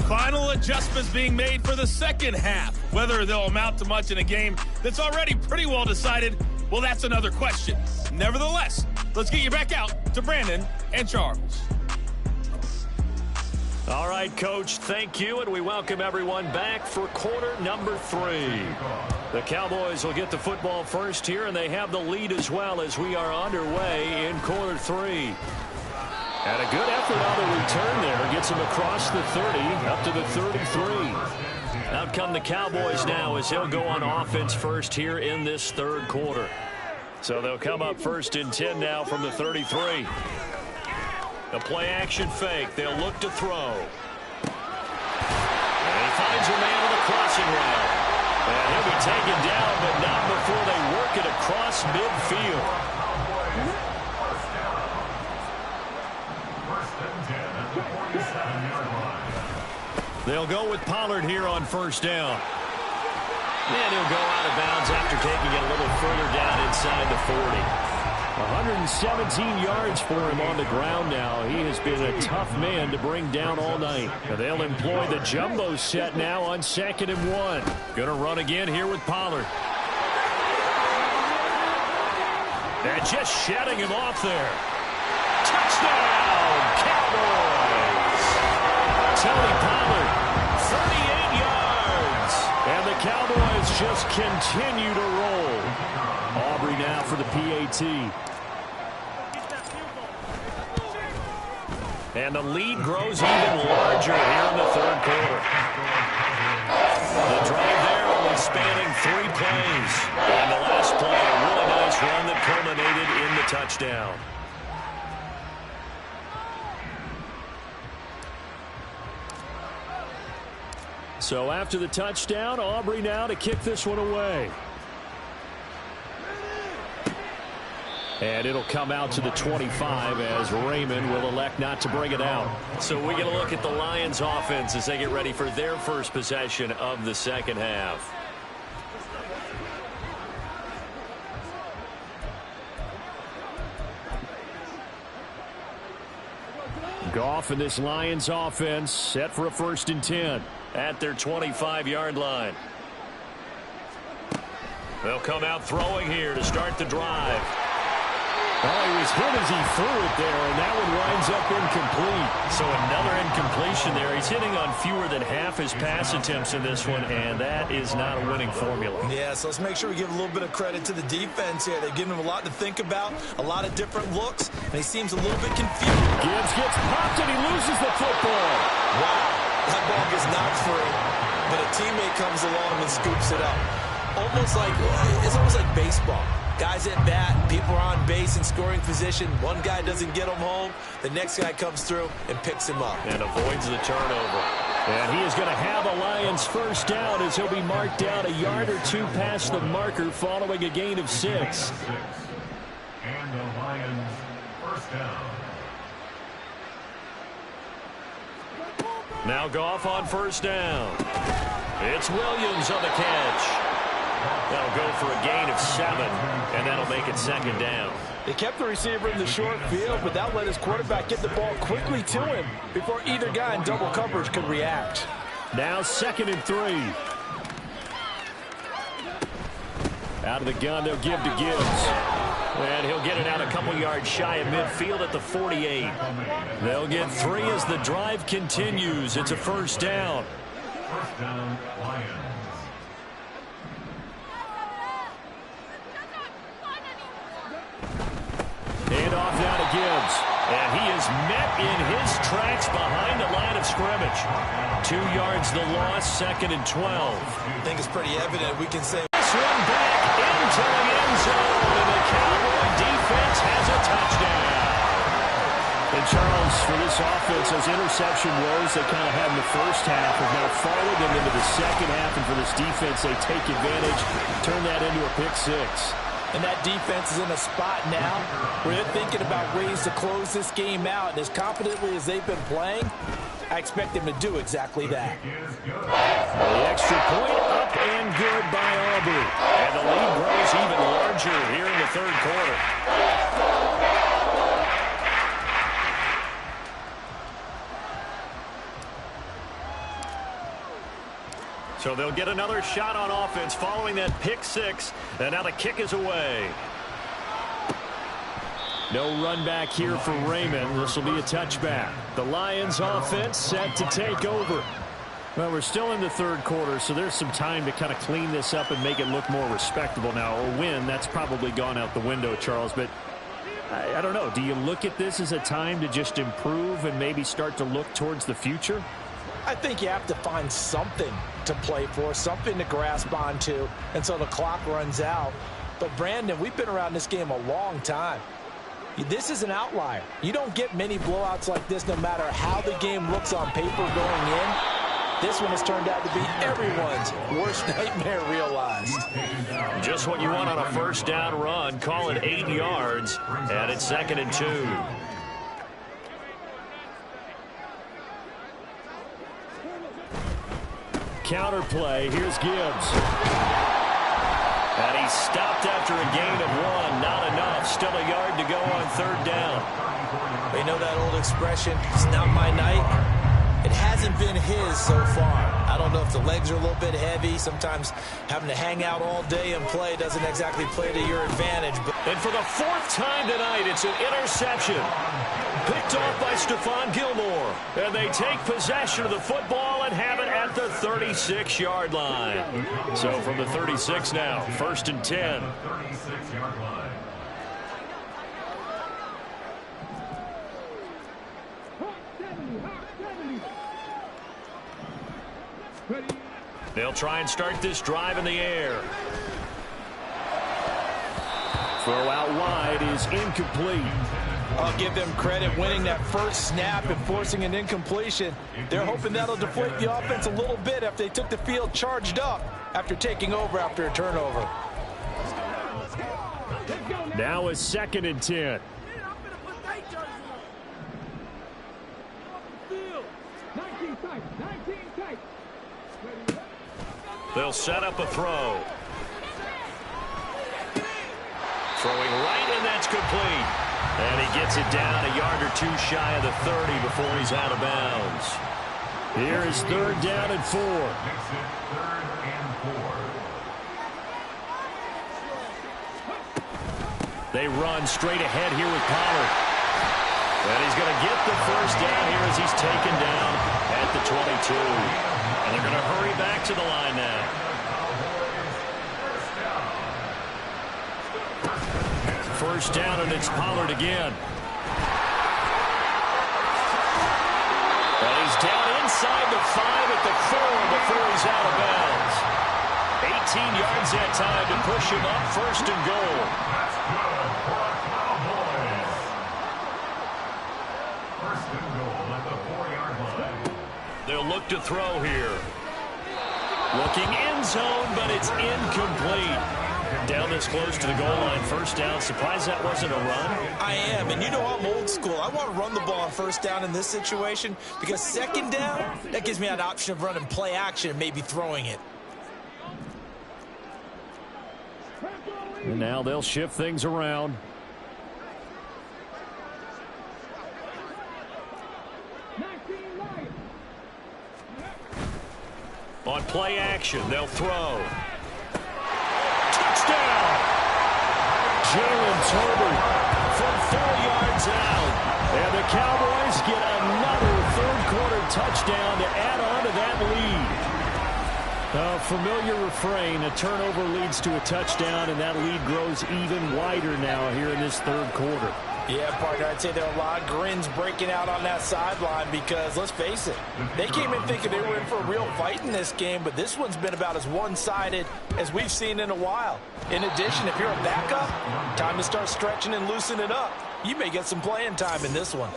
Final adjustments being made for the second half. Whether they'll amount to much in a game that's already pretty well decided, well, that's another question. Nevertheless, let's get you back out to Brandon and Charles. All right, Coach, thank you, and we welcome everyone back for quarter number 3. The Cowboys will get the football first here, and they have the lead as well as we are underway in quarter 3. And a good effort on the return there. Gets him across the 30, up to the 33. Out come the Cowboys now as he'll go on offense first here in this third quarter. So they'll come up 1st and 10 now from the 33. A play-action fake. They'll look to throw. And he finds a man on the crossing route. And he'll be taken down, but not before they work it across midfield. They'll go with Pollard here on 1st down. And he'll go out of bounds after taking it a little further down inside the 40. 117 yards for him on the ground now. He has been a tough man to bring down all night. And they'll employ the jumbo set now on 2nd and 1. Going to run again here with Pollard. And just shedding him off there. Touchdown, Cowboys! Tony Pollard, 38 yards. And the Cowboys just continue to roll. Aubrey now for the PAT. And the lead grows even larger here in the third quarter. The drive there only spanning 3 plays. And the last play, a really nice run that culminated in the touchdown. So after the touchdown, Aubrey now to kick this one away. And it'll come out to the 25 as Raymond will elect not to bring it out. So we get a look at the Lions offense as they get ready for their first possession of the second half. Goff and this Lions offense set for a 1st and 10 at their 25-yard line. They'll come out throwing here to start the drive. Oh, he was hit as he threw it there, and that one winds comes up incomplete. So another incompletion there. He's hitting on fewer than half his pass attempts in this one, and that is not a winning formula. Yeah, so let's make sure we give a little bit of credit to the defense here. They've given him a lot to think about, a lot of different looks, and he seems a little bit confused. Gibbs gets popped, and he loses the football. Wow, that ball gets knocked free, but a teammate comes along and scoops it up. It's almost like baseball. Guys at bat, people are on base in scoring position. One guy doesn't get him home. The next guy comes through and picks him up. And avoids the turnover. And he is going to have a Lions first down as he'll be marked down a yard or two past the marker following a gain of 6. And the Lions first down. Now Goff on first down. It's Williams on the catch. That'll go for a gain of 7, and that'll make it second down. They kept the receiver in the short field, but that let his quarterback get the ball quickly to him before either guy in double coverage could react. Now 2nd and 3. Out of the gun, they'll give to Gibbs. And he'll get it out a couple yards shy of midfield at the 48. They'll get 3 as the drive continues. It's a first down. First down, Lions. Hand off now to Gibbs. And he is met in his tracks behind the line of scrimmage. 2 yards the loss, 2nd and 12. I think it's pretty evident we can say. This one back into the end zone, and the Cowboy defense has a touchdown. And Charles, for this offense, those interception woes they kind of had in the first half have now followed them into the second half, and for this defense, they take advantage, turn that into a pick 6. And that defense is in a spot now where they're thinking about ways to close this game out. And as confidently as they've been playing, I expect them to do exactly that. The extra point up and good by Aubrey. And the lead grows even larger here in the third quarter. So they'll get another shot on offense following that pick 6. And now the kick is away. No run back here for Raymond. This will be a touchback. The Lions offense set to take over. Well, we're still in the third quarter, so there's some time to kind of clean this up and make it look more respectable now. A win, that's probably gone out the window, Charles. But I don't know. Do you look at this as a time to just improve and maybe start to look towards the future? I think you have to find something to play for, something to grasp onto until the clock runs out. But, Brandon, we've been around this game a long time. This is an outlier. You don't get many blowouts like this no matter how the game looks on paper going in. This one has turned out to be everyone's worst nightmare realized. Just what you want on a first down run. Call it 8 yards, and it's 2nd and 2. Counter play. Here's Gibbs. And he's stopped after a gain of 1. Not enough. Still a yard to go on third down. They know that old expression, it's not my night. It hasn't been his so far. I don't know if the legs are a little bit heavy. Sometimes having to hang out all day and play doesn't exactly play to your advantage. And for the 4th time tonight, it's an interception. Picked off by Stephon Gilmore. And they take possession of the football and have it at the 36-yard line. So from the 36 now, 1st and 10. 36-yard line. They'll try and start this drive in the air. Throw out wide is incomplete. I'll give them credit winning that first snap and forcing an incompletion. They're hoping that'll deflate the offense a little bit after they took the field charged up after taking over after a turnover. Now a 2nd and 10. They'll set up a throw. Throwing right, and that's complete. And he gets it down a yard or 2 shy of the 30 before he's out of bounds. Here is 3rd down and 4. Makes it 3rd and 4. They run straight ahead here with Pollard. And he's going to get the first down here as he's taken down at the 22. And they're going to hurry back to the line now. First down, and it's Pollard again. And he's down inside the 5 at the 4 before he's out of bounds. 18 yards that time to push him up, first and goal. That's good for a Cowboys. First and goal at the 4-yard line. They'll look to throw here. Looking end zone, but it's incomplete. Down this close to the goal line, first down. Surprised that wasn't a run? I am, and you know I'm old school. I want to run the ball on first down in this situation because second down, that gives me an option of running play action and maybe throwing it. And now they'll shift things around. On play action, they'll throw. Touchdown! Jalen Tolbert from 4 yards out. And the Cowboys get another third-quarter touchdown to add on to that lead. A familiar refrain, a turnover leads to a touchdown, and that lead grows even wider now here in this third quarter. Yeah, partner, I'd say there are a lot of grins breaking out on that sideline because, let's face it, they came in thinking they were in for a real fight in this game, but this one's been about as one-sided as we've seen in a while. In addition, if you're a backup, time to start stretching and loosening up. You may get some playing time in this one.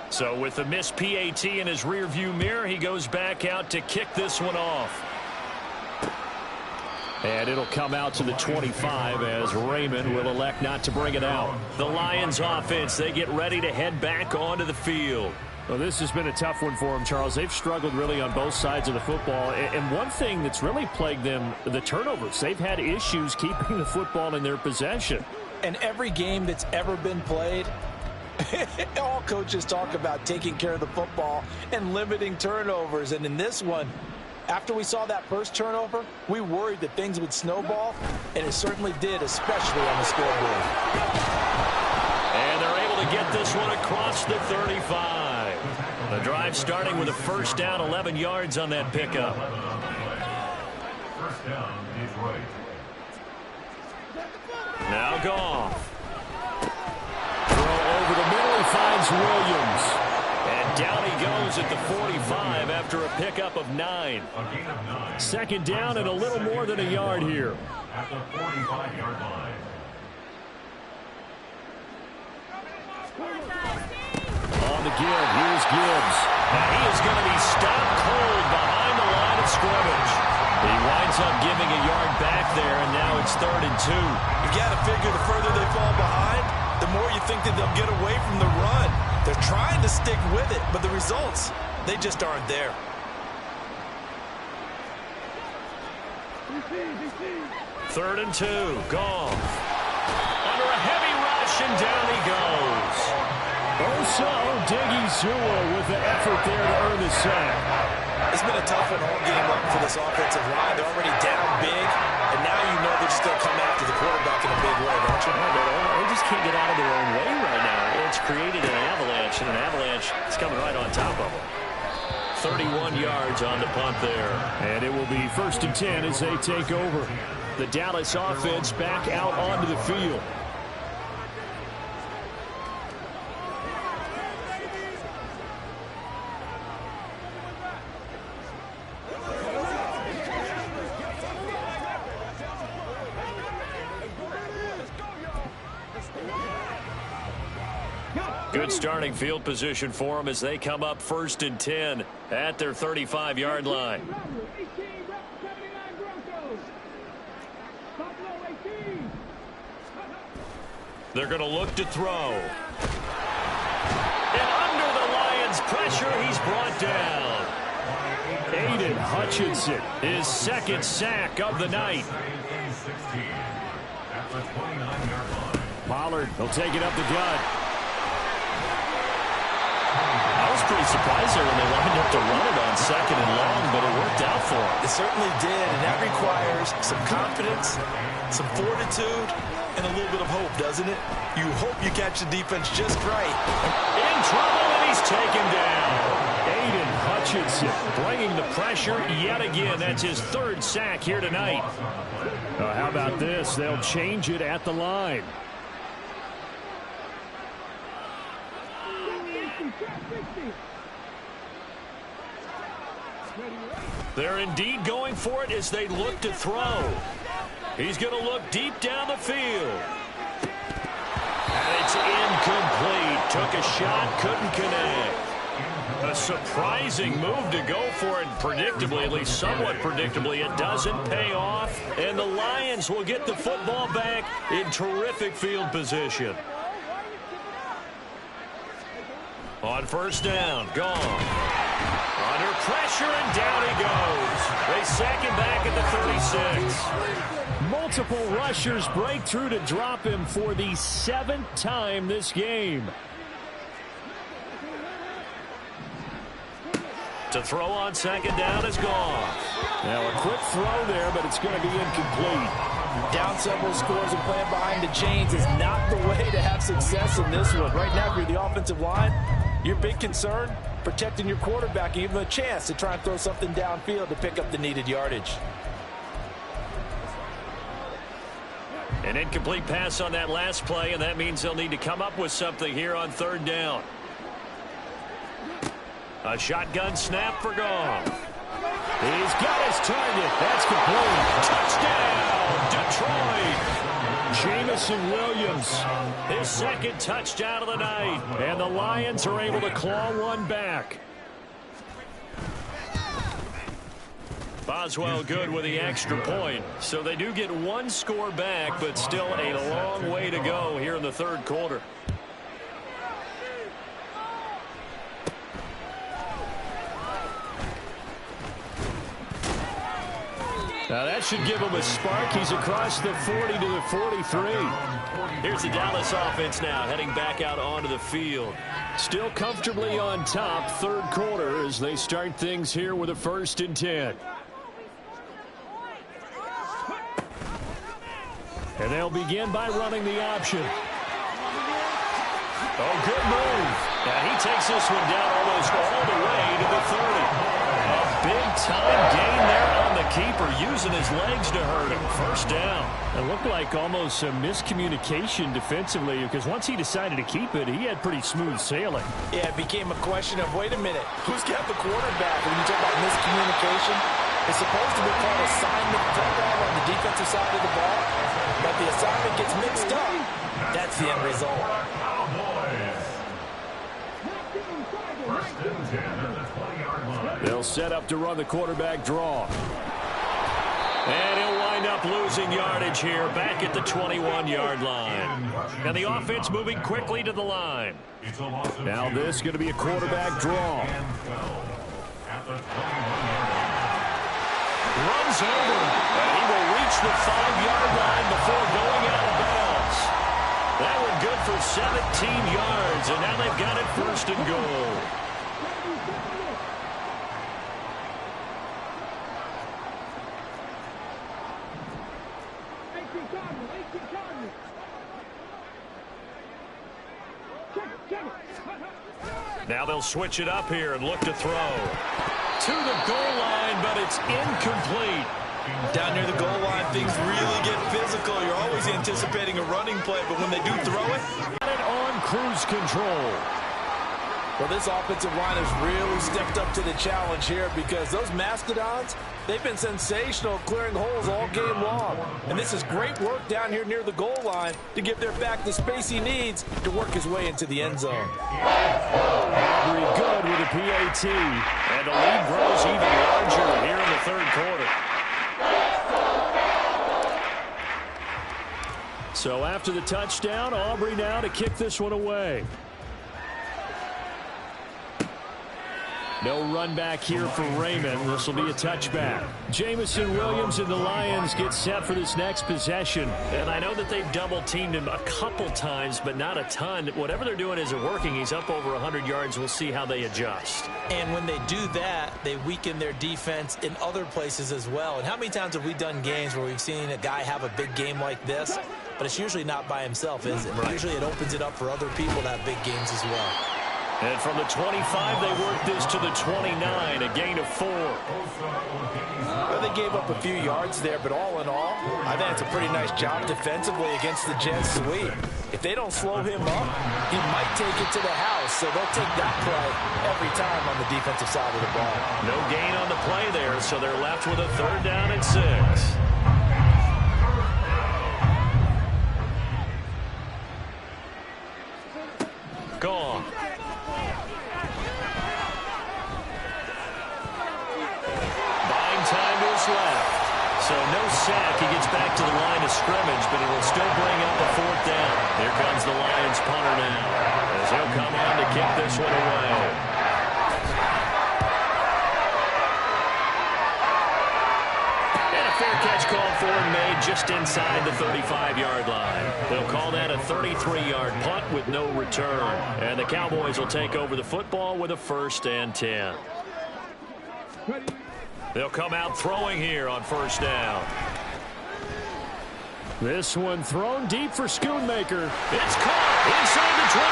So with the missed PAT in his rearview mirror, he goes back out to kick this one off. And it'll come out to the 25 as Raymond will elect not to bring it out. The Lions offense, they get ready to head back onto the field. Well, this has been a tough one for them, Charles. They've struggled really on both sides of the football. And one thing that's really plagued them, the turnovers. They've had issues keeping the football in their possession. And every game that's ever been played, all coaches talk about taking care of the football and limiting turnovers. And in this one, after we saw that first turnover, we worried that things would snowball, and it certainly did, especially on the scoreboard. And they're able to get this one across the 35. The drive starting with a first down, 11 yards on that pickup. First down, Detroit. Now Goff. Throw over the middle, he finds Williams. And down he goes at the 45 after a pickup of 9. A gain of 9. Second down and a little more than a yard here. At the 45-yard line. On the give, here's Gibbs. And he is going to be stopped cold behind the line of scrimmage. He winds up giving a yard back there, and now it's 3rd and 2. You got to figure the further they fall behind, the more you think that they'll get away from the run. They're trying to stick with it, but the results, they just aren't there. Third and 2, Goff. Under a heavy rush, and down he goes. Osa Odighizuwa with the effort there to earn the sack. It's been a tough one all game long for this offensive line. They're already down big, and now you know they're just going to come after the quarterback in a big way, don't you? They just can't get out of their own way right now. It's created an avalanche, and an avalanche is coming right on top of them. 31 yards on the punt there. And it will be 1st and 10 as they take over. The Dallas offense back out onto the field. Good starting field position for them as they come up 1st and 10 at their 35-yard line. They're going to look to throw. And under the Lions' pressure, he's brought down. Aiden Hutchinson, his 2nd sack of the night. Pollard will take it up the gut. I was pretty surprised there when they lined up to run it on 2nd and long, but it worked out for him. It certainly did, and that requires some confidence, some fortitude, and a little bit of hope, doesn't it? You hope you catch the defense just right. In trouble, and he's taken down. Aiden Hutchinson bringing the pressure yet again. That's his third sack here tonight. How about this? They'll change it at the line. They're indeed going for it as they look to throw. He's going to look deep down the field. And it's incomplete. Took a shot, couldn't connect. A surprising move to go for it predictably, at least somewhat predictably. It doesn't pay off, and the Lions will get the football back in terrific field position. On first down, gone. Under pressure, and down he goes. They sack him back at the 36. Multiple rushers break through to drop him for the 7th time this game. To throw on second down is gone. Now a quick throw there, but it's going to be incomplete. Down several scores and playing behind the chains is not the way to have success in this one. Right now, if you're the offensive line, your big concern, protecting your quarterback, and give him a chance to try and throw something downfield to pick up the needed yardage. An incomplete pass on that last play, and that means they'll need to come up with something here on third down. A shotgun snap for Goff. He's got his target. That's complete. Touchdown, Detroit. Jamison Williams, his second touchdown of the night. And the Lions are able to claw one back. Boswell good with the extra point. So they do get one score back, but still a long way to go here in the third quarter. Now that should give him a spark. He's across the 40 to the 43. Here's the Dallas offense now heading back out onto the field. Still comfortably on top, third quarter, as they start things here with a 1st and 10. And they'll begin by running the option. Oh, good move. Now he takes this one down almost all the way to the 30. A big-time gain there on the keeper, using his legs to hurt him. First down. It looked like almost a miscommunication defensively, because once he decided to keep it, he had pretty smooth sailing. Yeah, it became a question of, wait a minute, who's got the quarterback? When you talk about miscommunication, it's supposed to be called assignment program on the defensive side of the ball, but the assignment gets mixed up. That's the end result. They'll set up to run the quarterback draw. And he'll wind up losing yardage here back at the 21-yard line. And the offense moving quickly to the line. Now this is going to be a quarterback draw. Runs over, and he will reach the 5-yard line before going out of bounds. That one good for 17 yards, and now they've got it 1st and goal. Now they'll switch it up here and look to throw. To the goal line, but it's incomplete. Down near the goal line, things really get physical. You're always anticipating a running play, but when they do throw it, got it on cruise control. Well, this offensive line has really stepped up to the challenge here, because those Mastodons, they've been sensational clearing holes all game long. And this is great work down here near the goal line to give their back the space he needs to work his way into the end zone. Very good with a PAT. And the lead grows even larger here in the third quarter. So after the touchdown, Aubrey now to kick this one away. No run back here for Raymond. This will be a touchback. Jamison Williams and the Lions get set for this next possession. And I know that they've double-teamed him a couple times, but not a ton. Whatever they're doing isn't working. He's up over 100 yards. We'll see how they adjust. And when they do that, they weaken their defense in other places as well. And how many times have we done games where we've seen a guy have a big game like this, but it's usually not by himself, is it? Right. Usually it opens it up for other people to have big games as well. And from the 25, they work this to the 29, a gain of 4. Well, they gave up a few yards there, but all in all, I think it's a pretty nice job defensively against the jet sweep. If they don't slow him up, he might take it to the house, so they'll take that play every time on the defensive side of the ball. No gain on the play there, so they're left with a 3rd down and 6. Gone. Buying time to his left. So no sack. He gets back to the line of scrimmage, but it will still bring up a 4th down. Here comes the Lions punter now, as he'll come on to kick this one away. Fair catch called for and made just inside the 35-yard line. They'll call that a 33-yard punt with no return. And the Cowboys will take over the football with a 1st and 10. They'll come out throwing here on 1st down. This one thrown deep for Schoonmaker. It's caught inside the 25.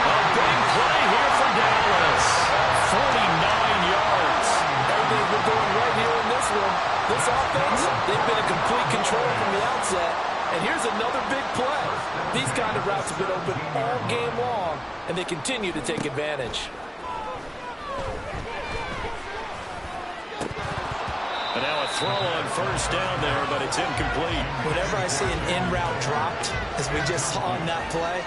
A big play here for Dallas. 49 yards. Everything's been going right here in this one. This offense, they've been in complete control from the outset. And here's another big play. These kind of routes have been open all game long, and they continue to take advantage. And now a throw on 1st down there, but it's incomplete. Whenever I see an in-route dropped, as we just saw on that play,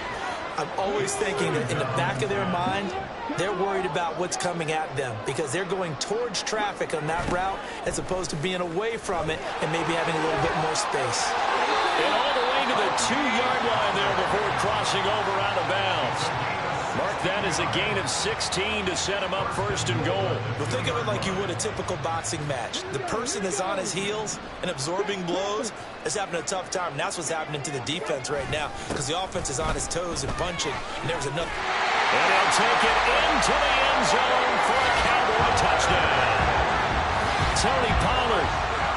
I'm always thinking that in the back of their mind, they're worried about what's coming at them because they're going towards traffic on that route as opposed to being away from it and maybe having a little bit more space. And all the way to the 2-yard line there before crossing over out of bounds. Mark that as a gain of 16 to set him up 1st and goal. Well, think of it like you would a typical boxing match. The person is on his heels and absorbing blows is having a tough time. And that's what's happening to the defense right now because the offense is on his toes and punching. And there's another. And he'll take it into the end zone for a Cowboy touchdown. Tony Pollard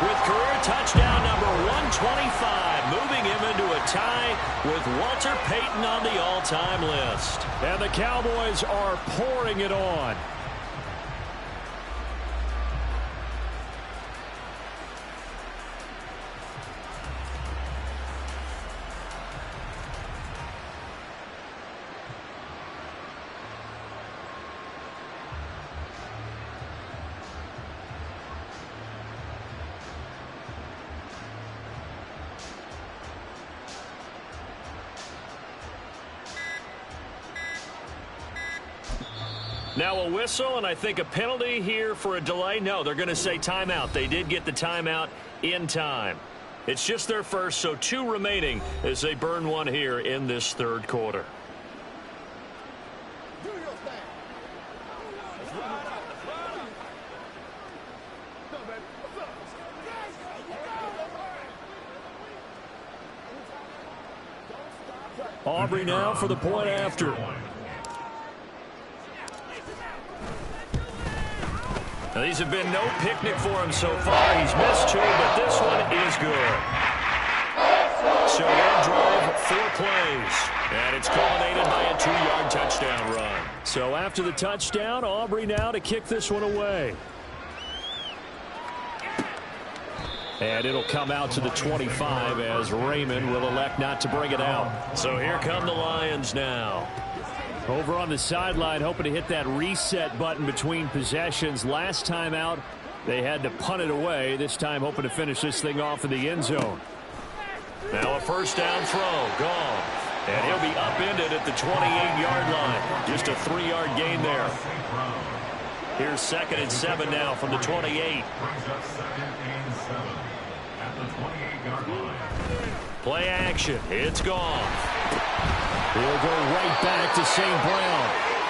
with career touchdown number 125, moving him into a tie with Walter Payton on the all-time list. And the Cowboys are pouring it on. Now a whistle, and I think a penalty here for a delay. No, they're going to say timeout. They did get the timeout in time. It's just their first, so 2 remaining as they burn one here in this 3rd quarter. Aubrey now for the point after. Now, these have been no picnic for him so far. He's missed 2, but this one is good. So they'll drive 4 plays, and it's culminated by a 2-yard touchdown run. So after the touchdown, Aubrey now to kick this one away. And it'll come out to the 25 as Raymond will elect not to bring it out. So here come the Lions now. Over on the sideline, hoping to hit that reset button between possessions. Last time out, they had to punt it away. This time, hoping to finish this thing off in the end zone. Now a 1st down throw, gone. And he'll be upended at the 28-yard line. Just a 3-yard gain there. Here's 2nd and 7 now from the 28. Play action. It's gone. He'll go right back to St. Brown.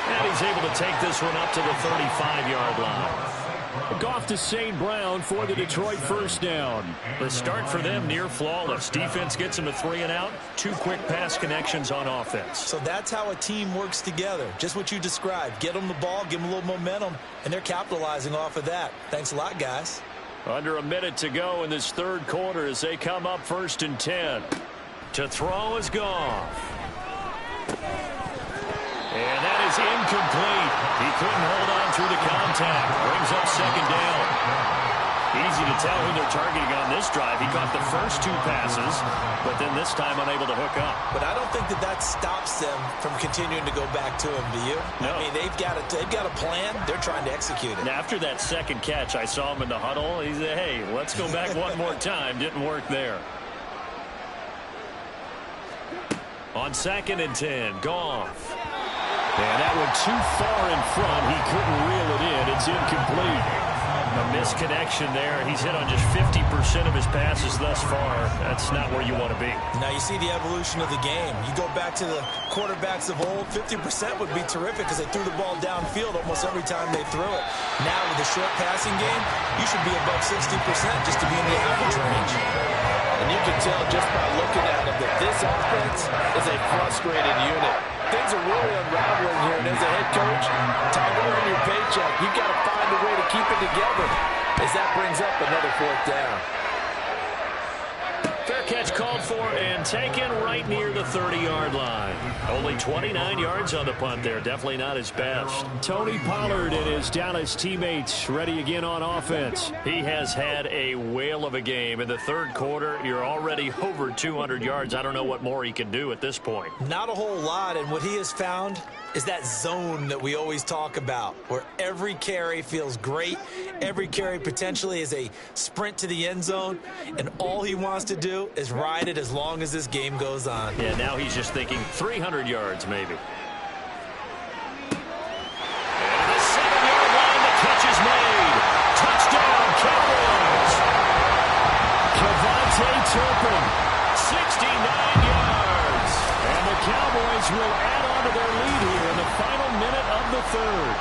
And he's able to take this one up to the 35-yard line. Goff to St. Brown for the Detroit 1st down. The start for them near flawless. Defense gets them to 3 and out. 2 quick pass connections on offense. So that's how a team works together. Just what you described. Get them the ball, give them a little momentum, and they're capitalizing off of that. Thanks a lot, guys. Under a minute to go in this third quarter as they come up 1st and 10. To throw is Goff. And that is incomplete. He couldn't hold on through the contact. Brings up 2nd down. Easy to tell who they're targeting on this drive. He caught the first 2 passes, but then this time unable to hook up. But I don't think that stops them from continuing to go back to him, do you? No. I mean, they've got a plan. They're trying to execute it. And after that second catch, I saw him in the huddle. He said, hey, let's go back one more time. Didn't work there. On 2nd and 10, Goff. And that one too far in front. He couldn't reel it in. It's incomplete. A misconnection there. He's hit on just 50% of his passes thus far. That's not where you want to be. Now you see the evolution of the game. You go back to the quarterbacks of old, 50% would be terrific because they threw the ball downfield almost every time they threw it. Now with the short passing game, you should be above 60% just to be in the average range. And you can tell just by looking at them that this offense is a frustrated unit. Things are really unraveling here, and as a head coach, time to earn your paycheck. You've got to find a way to keep it together as that brings up another 4th down. Fair catch called for and taken right near the 30-yard line. Only 29 yards on the punt there. Definitely not his best. Tony Pollard and his Dallas teammates ready again on offense. He has had a whale of a game. In the third quarter, you're already over 200 yards. I don't know what more he can do at this point. Not a whole lot, and what he has found is that zone that we always talk about, where every carry feels great. Every carry potentially is a sprint to the end zone, and all he wants to do is ride it as long as this game goes on. Yeah, now he's just thinking 300 yards maybe. And the 7-yard line, the catch is made. Touchdown, Cowboys. Kevontae Turpin, 69 yards. And the Cowboys will add on to their lead here in the final minute of the third.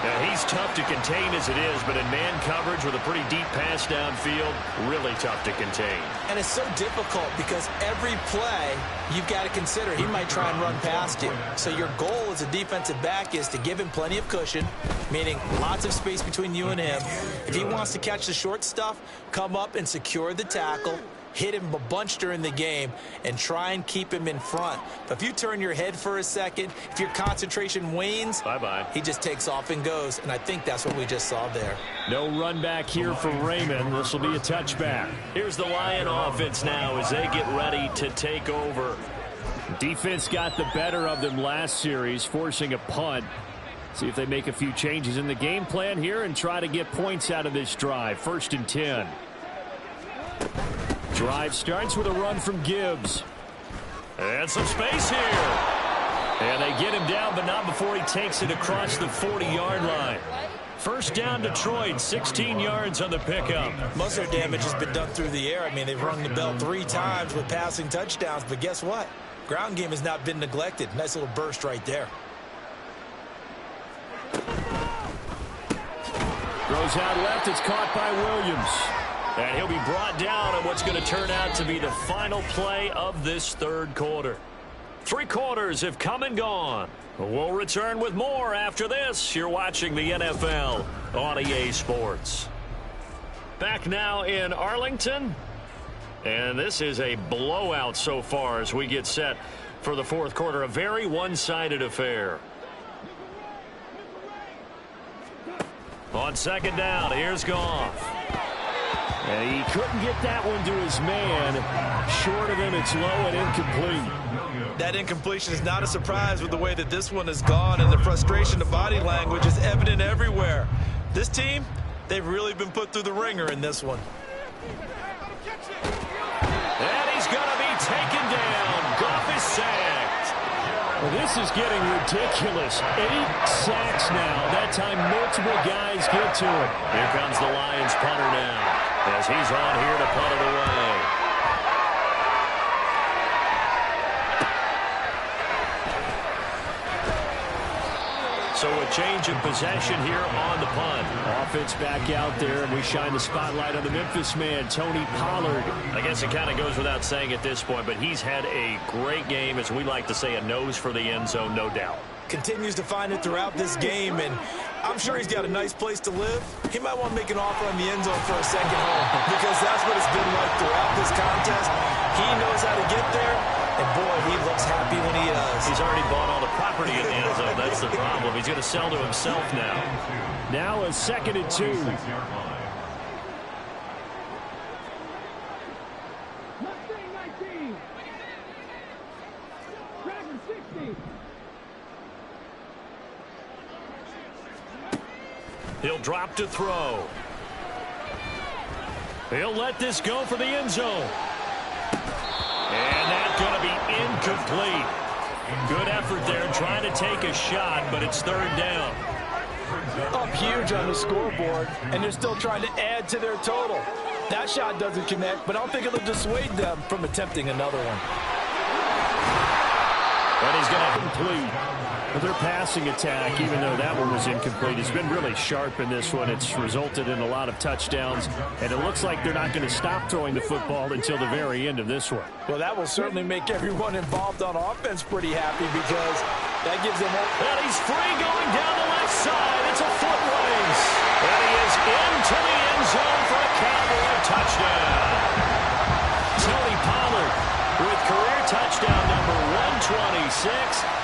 Now, he's tough to contain as it is, but in man coverage with a pretty deep pass downfield, really tough to contain. And it's so difficult because every play you've got to consider he might try and run past you. So your goal as a defensive back is to give him plenty of cushion, meaning lots of space between you and him. If he wants to catch the short stuff, come up and secure the tackle, hit him a bunch during the game, and try and keep him in front. But if you turn your head for a second, if your concentration wanes, bye-bye. He just takes off and goes, and I think that's what we just saw there. No run back here for Raymond. This will be a touchback. Here's the Lion offense now as they get ready to take over. Defense got the better of them last series, forcing a punt. See if they make a few changes in the game plan here and try to get points out of this drive. 1st and 10. Drive starts with a run from Gibbs. And some space here. And they get him down, but not before he takes it across the 40-yard line. 1st down, Detroit, 16 yards on the pickup. Most of their damage has been done through the air. I mean, they've rung the bell 3 times with passing touchdowns, but guess what? Ground game has not been neglected. Nice little burst right there. Throws out left. It's caught by Williams. And he'll be brought down on what's going to turn out to be the final play of this third quarter. 3 quarters have come and gone. We'll return with more after this. You're watching the NFL on EA Sports. Back now in Arlington. And this is a blowout so far as we get set for the fourth quarter. A very one-sided affair. On 2nd down, here's Goff. And he couldn't get that one to his man. Short of him, it's low and incomplete. That incompletion is not a surprise with the way that this one has gone, and the frustration, the body language is evident everywhere. This team, they've really been put through the ringer in this one. And he's going to be taken down. Goff is sacked. Well, this is getting ridiculous. 8 sacks now. That time multiple guys get to him. Here comes the Lions punter now, as he's on here to punt it away. So a change of possession here on the punt. Offense back out there, and we shine the spotlight on the Memphis man, Tony Pollard. I guess it kind of goes without saying at this point, but he's had a great game, as we like to say, a nose for the end zone, no doubt. continues to find it throughout this game, and I'm sure he's got a nice place to live. He might want to make an offer on the end zone for a second home, because that's what it's been like throughout this contest. He knows how to get there, and boy, he looks happy when he does. He's already bought all the property in the end zone. That's the problem. He's going to sell to himself now. Now a 2nd and 2. He'll drop to throw. He'll let this go for the end zone. And that's going to be incomplete. Good effort there trying to take a shot, but it's 3rd down. Up huge on the scoreboard, and they're still trying to add to their total. That shot doesn't connect, but I don't think it'll dissuade them from attempting another one. And he's going to complete. But their passing attack, even though that one was incomplete, has been really sharp in this one. It's resulted in a lot of touchdowns, and it looks like they're not going to stop throwing the football until the very end of this one. Well, that will certainly make everyone involved on offense pretty happy, because that gives them all. And he's free going down the left side. It's a foot race. And he is into the end zone for a Cowboy touchdown. Tony Pollard with career touchdown number 126,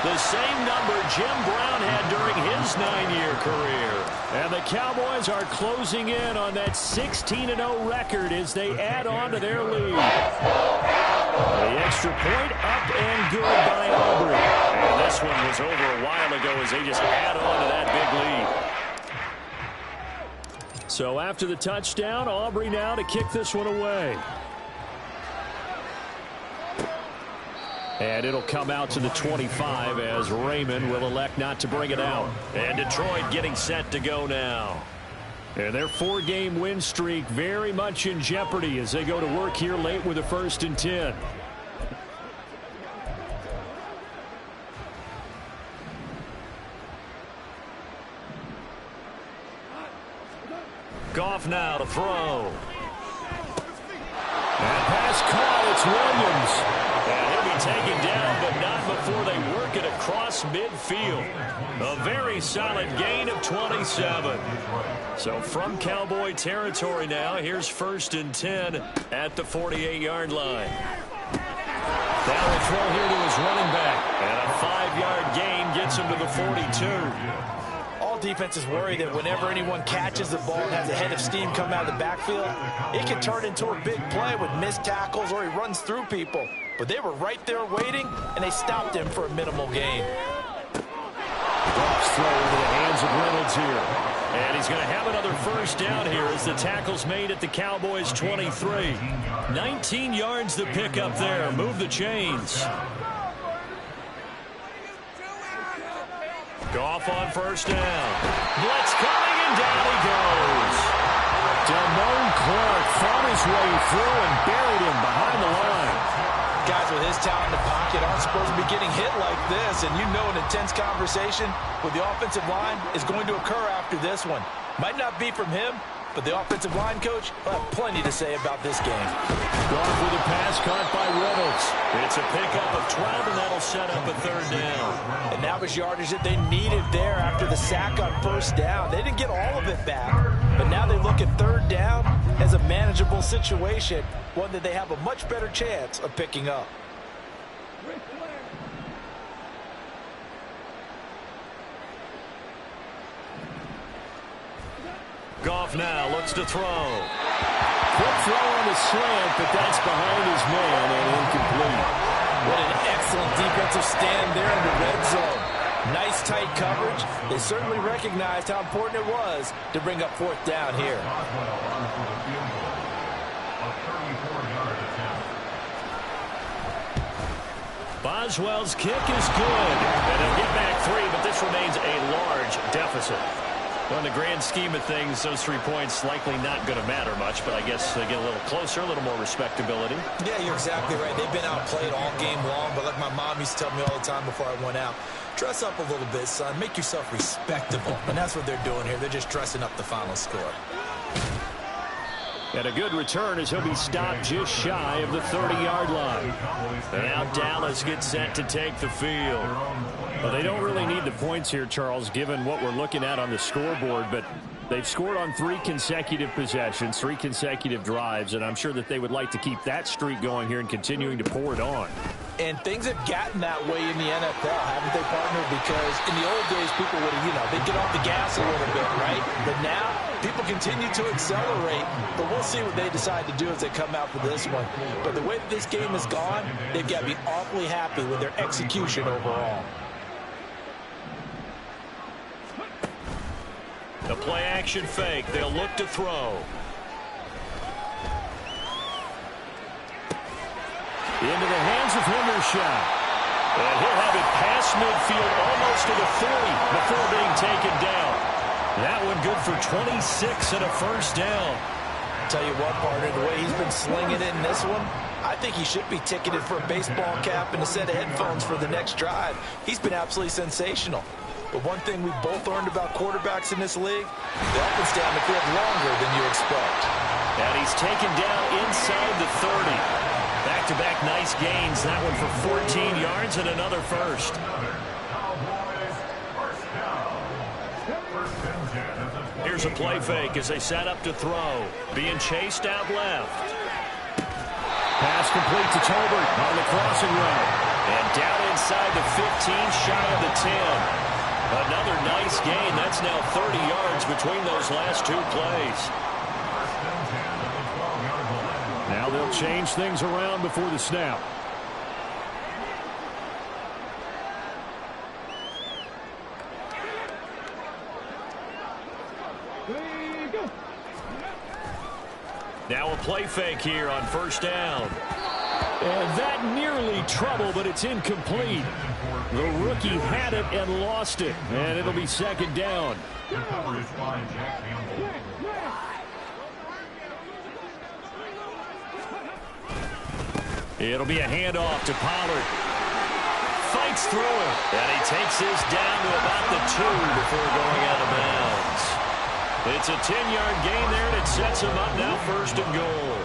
the same number Jim Brown had during his 9-year career. And the Cowboys are closing in on that 16-0 record as they add on to their lead. The extra point up and good by Aubrey. And this one was over a while ago as they just add on to that big lead. So after the touchdown, Aubrey now to kick this one away. And it'll come out to the 25 as Raymond will elect not to bring it out. And Detroit getting set to go now. And their 4-game win streak very much in jeopardy as they go to work here late with a 1st and 10. Goff now to throw. And pass caught. It's Williams. And he'll be taken down, but not before they work it across midfield. A very solid gain of 27. So from Cowboy territory now, here's 1st and 10 at the 48-yard line. Now a throw here to his running back. And a 5-yard gain gets him to the 42. All defenses worry that whenever anyone catches the ball and has a head of steam come out of the backfield, it can turn into a big play with missed tackles or he runs through people. But they were right there waiting, and they stopped him for a minimal gain. Goff's throw into the hands of Reynolds here. And he's going to have another 1st down here as the tackle's made at the Cowboys' 23. 19 yards to pick up there. Move the chains. Goff on 1st down. Blitz coming, and down he goes. Damone Clark fought his way through and buried him behind the line. Guys with his talent in the pocket aren't supposed to be getting hit like this, and you know an intense conversation with the offensive line is going to occur after this one. Might not be from him, but the offensive line coach will have plenty to say about this game. Goff with a pass caught by Reynolds. It's a pickup of 12, and that'll set up a 3rd down. And that was yardage that they needed there after the sack on 1st down. They didn't get all of it back, but now they look at 3rd down as a manageable situation, one that they have a much better chance of picking up. Goff now looks to throw. Quick throw on the slant, but that's behind his man and incomplete. What an excellent defensive stand there in the red zone. Nice tight coverage. They certainly recognized how important it was to bring up 4th down here. Boswell's kick is good. And they'll get back 3, but this remains a large deficit. Well, in the grand scheme of things, those 3 points likely not going to matter much, but I guess they get a little closer, a little more respectability. Yeah, you're exactly right. They've been outplayed all game long, but like my mom used to tell me all the time before I went out, dress up a little bit, son. Make yourself respectable. And that's what they're doing here. They're just dressing up the final score. And a good return as he'll be stopped just shy of the 30-yard line. And now Dallas gets set to take the field. Well, they don't really need the points here, Charles, given what we're looking at on the scoreboard, but they've scored on 3 consecutive possessions, 3 consecutive drives, and I'm sure that they would like to keep that streak going here and continuing to pour it on. And things have gotten that way in the NFL, haven't they, partner? Because in the old days, people would have, they'd get off the gas a little bit, right? But now, people continue to accelerate, but we'll see what they decide to do as they come out for this one. But the way that this game has gone, they've got to be awfully happy with their execution overall. The play-action fake. They'll look to throw. Into the hands of Hendershot. And he'll have it past midfield almost to the 40 before being taken down. That one good for 26 and a first down. Tell you what, partner, the way he's been slinging it in this one, I think he should be ticketed for a baseball cap and a set of headphones for the next drive. He's been absolutely sensational. But one thing we both learned about quarterbacks in this league, they often stay on the field longer than you expect. And he's taken down inside the 30. Back-to-back nice gains. That one for 14 yards and another first. Here's a play fake as they set up to throw. Being chased out left. Pass complete to Tolbert on the crossing route. And down inside the 15, shy of the 10. Another nice gain. That's now 30 yards between those last 2 plays. Now they'll change things around before the snap. Now a play fake here on first down. And that nearly trouble, but it's incomplete. The rookie had it and lost it. And it'll be second down. It'll be a handoff to Pollard. Fights through it. And he takes this down to about the 2 before going out of bounds. It's a 10-yard gain there, and it sets him up now first and goal.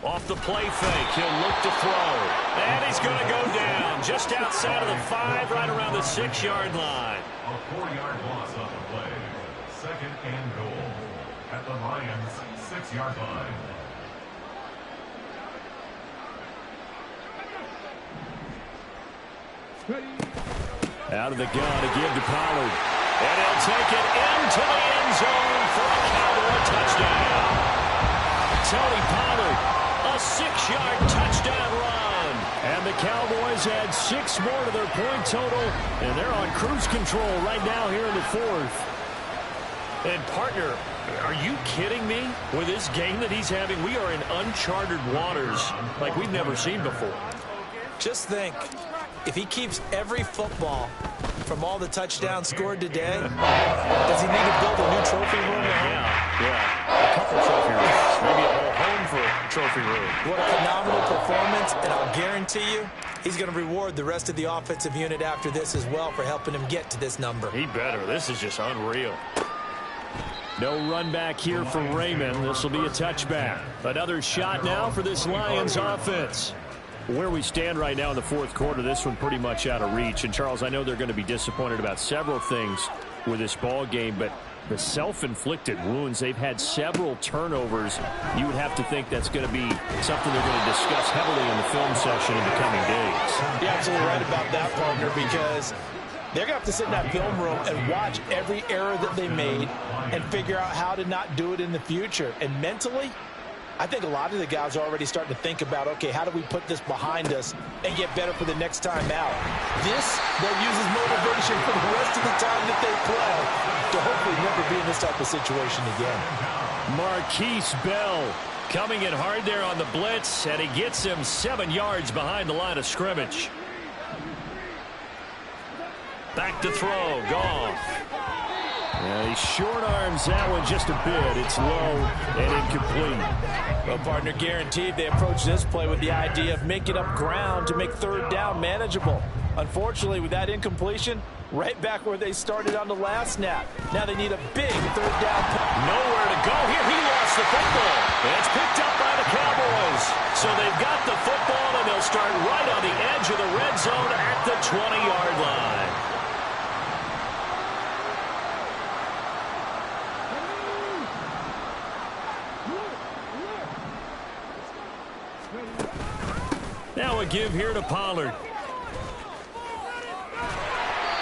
Off the play fake, he'll look to throw. And he's going to go down just outside of the 5, right around the 6-yard line. A 4-yard loss on the play. Second and goal at the Lions' 6-yard line. Out of the gun to give to Pollard. And he'll take it into the end zone for a Cowboy touchdown. Tony Pollard. A 6-yard touchdown run. And the Cowboys add 6 more to their point total, and they're on cruise control right now here in the 4th. And, partner, are you kidding me? With this game that he's having, we are in uncharted waters like we've never seen before. Just think, if he keeps every football from all the touchdowns scored today, does he need to build a new trophy room now? Yeah. A couple trophy rooms. Maybe a whole home for a trophy room. What a phenomenal performance, and I'll guarantee you he's going to reward the rest of the offensive unit after this as well for helping him get to this number. He better. This is just unreal. No run back here for Raymond. This will be a touchback. Another shot now for this Lions offense. Where we stand right now in the 4th quarter, this one pretty much out of reach. And, Charles, I know they're going to be disappointed about several things with this ball game, but the self-inflicted wounds, they've had several turnovers. You would have to think that's going to be something they're going to discuss heavily in the film session in the coming days. You're absolutely right about that, partner, because they're going to have to sit in that film room and watch every error that they made and figure out how to not do it in the future. And mentally, I think a lot of the guys are already starting to think about, okay, how do we put this behind us and get better for the next time out? This, they'll use as motivation for the rest of the time that they play to hopefully never be in this type of situation again. Marquise Bell coming in hard there on the blitz, and he gets him 7 yards behind the line of scrimmage. Back to throw. Goff. Yeah, he short arms that one just a bit. It's low and incomplete. Well, partner, guaranteed they approach this play with the idea of making up ground to make third down manageable. Unfortunately, with that incompletion, right back where they started on the last snap. Now they need a big third down. Nowhere to go here. He lost the football. It's picked up by the Cowboys. So they've got the football, and they'll start right on the edge of the red zone at the 20-yard line. Now a give here to Pollard.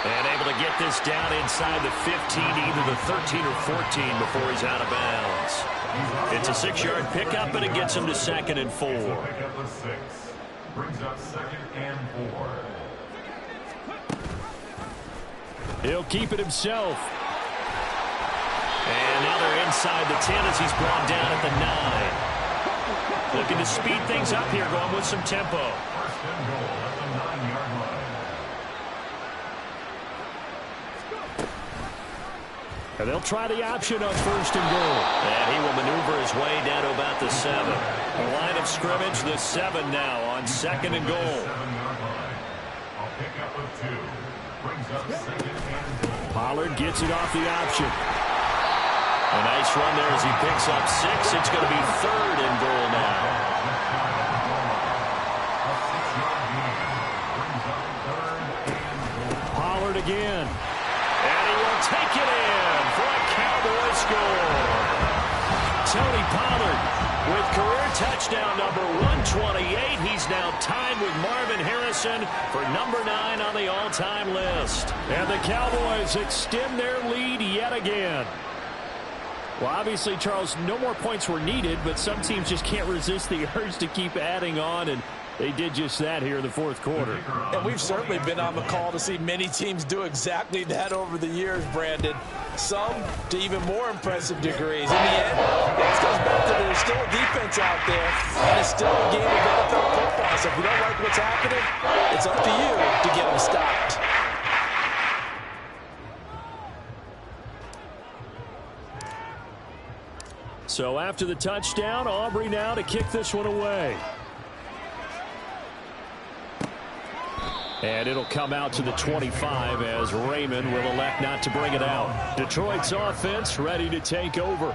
And able to get this down inside the 15, either the 13 or 14 before he's out of bounds. It's a 6-yard pickup, and it gets him to 2nd and 4. Brings up 2nd and 4. He'll keep it himself. And now they're inside the 10 as he's brought down at the 9. Looking to speed things up here, going with some tempo. 1st and goal at the 9-yard line. And they'll try the option on 1st and goal. And he will maneuver his way down to about the 7. The line of scrimmage, the 7 now on 2nd and goal. 7-yard line. A pickup of 2. Brings up 2nd and goal. Pollard gets it off the option. A nice run there as he picks up 6. It's going to be 3rd and goal now. Pollard again. And he will take it in for a Cowboy score. Tony Pollard with career touchdown number 128. He's now tied with Marvin Harrison for number 9 on the all-time list. And the Cowboys extend their lead yet again. Well, obviously, Charles, no more points were needed, but some teams just can't resist the urge to keep adding on, and they did just that here in the 4th quarter. And we've certainly been on the call to see many teams do exactly that over the years, Brandon. Some to even more impressive degrees. In the end, this goes back to there's still a defense out there, and it's still a game of NFL football. So if you don't like what's happening, it's up to you to get them stopped. So after the touchdown, Aubrey now to kick this one away. And it'll come out to the 25 as Raymond will elect not to bring it out. Detroit's offense ready to take over.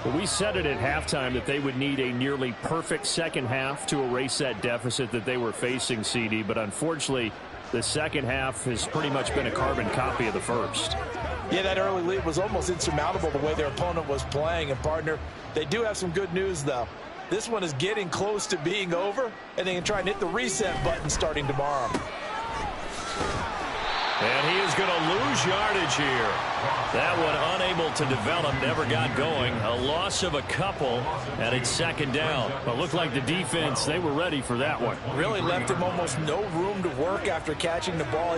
Well, we said it at halftime that they would need a nearly perfect second half to erase that deficit that they were facing, CD, but unfortunately, the second half has pretty much been a carbon copy of the first. Yeah, that early lead was almost insurmountable the way their opponent was playing. And, partner, they do have some good news, though. This one is getting close to being over, and they can try and hit the reset button starting tomorrow. And he is going to lose yardage here. That one unable to develop, never got going. A loss of a couple, and it's 2nd down. Well, it looked like the defense, they were ready for that one. Really left him almost no room to work after catching the ball.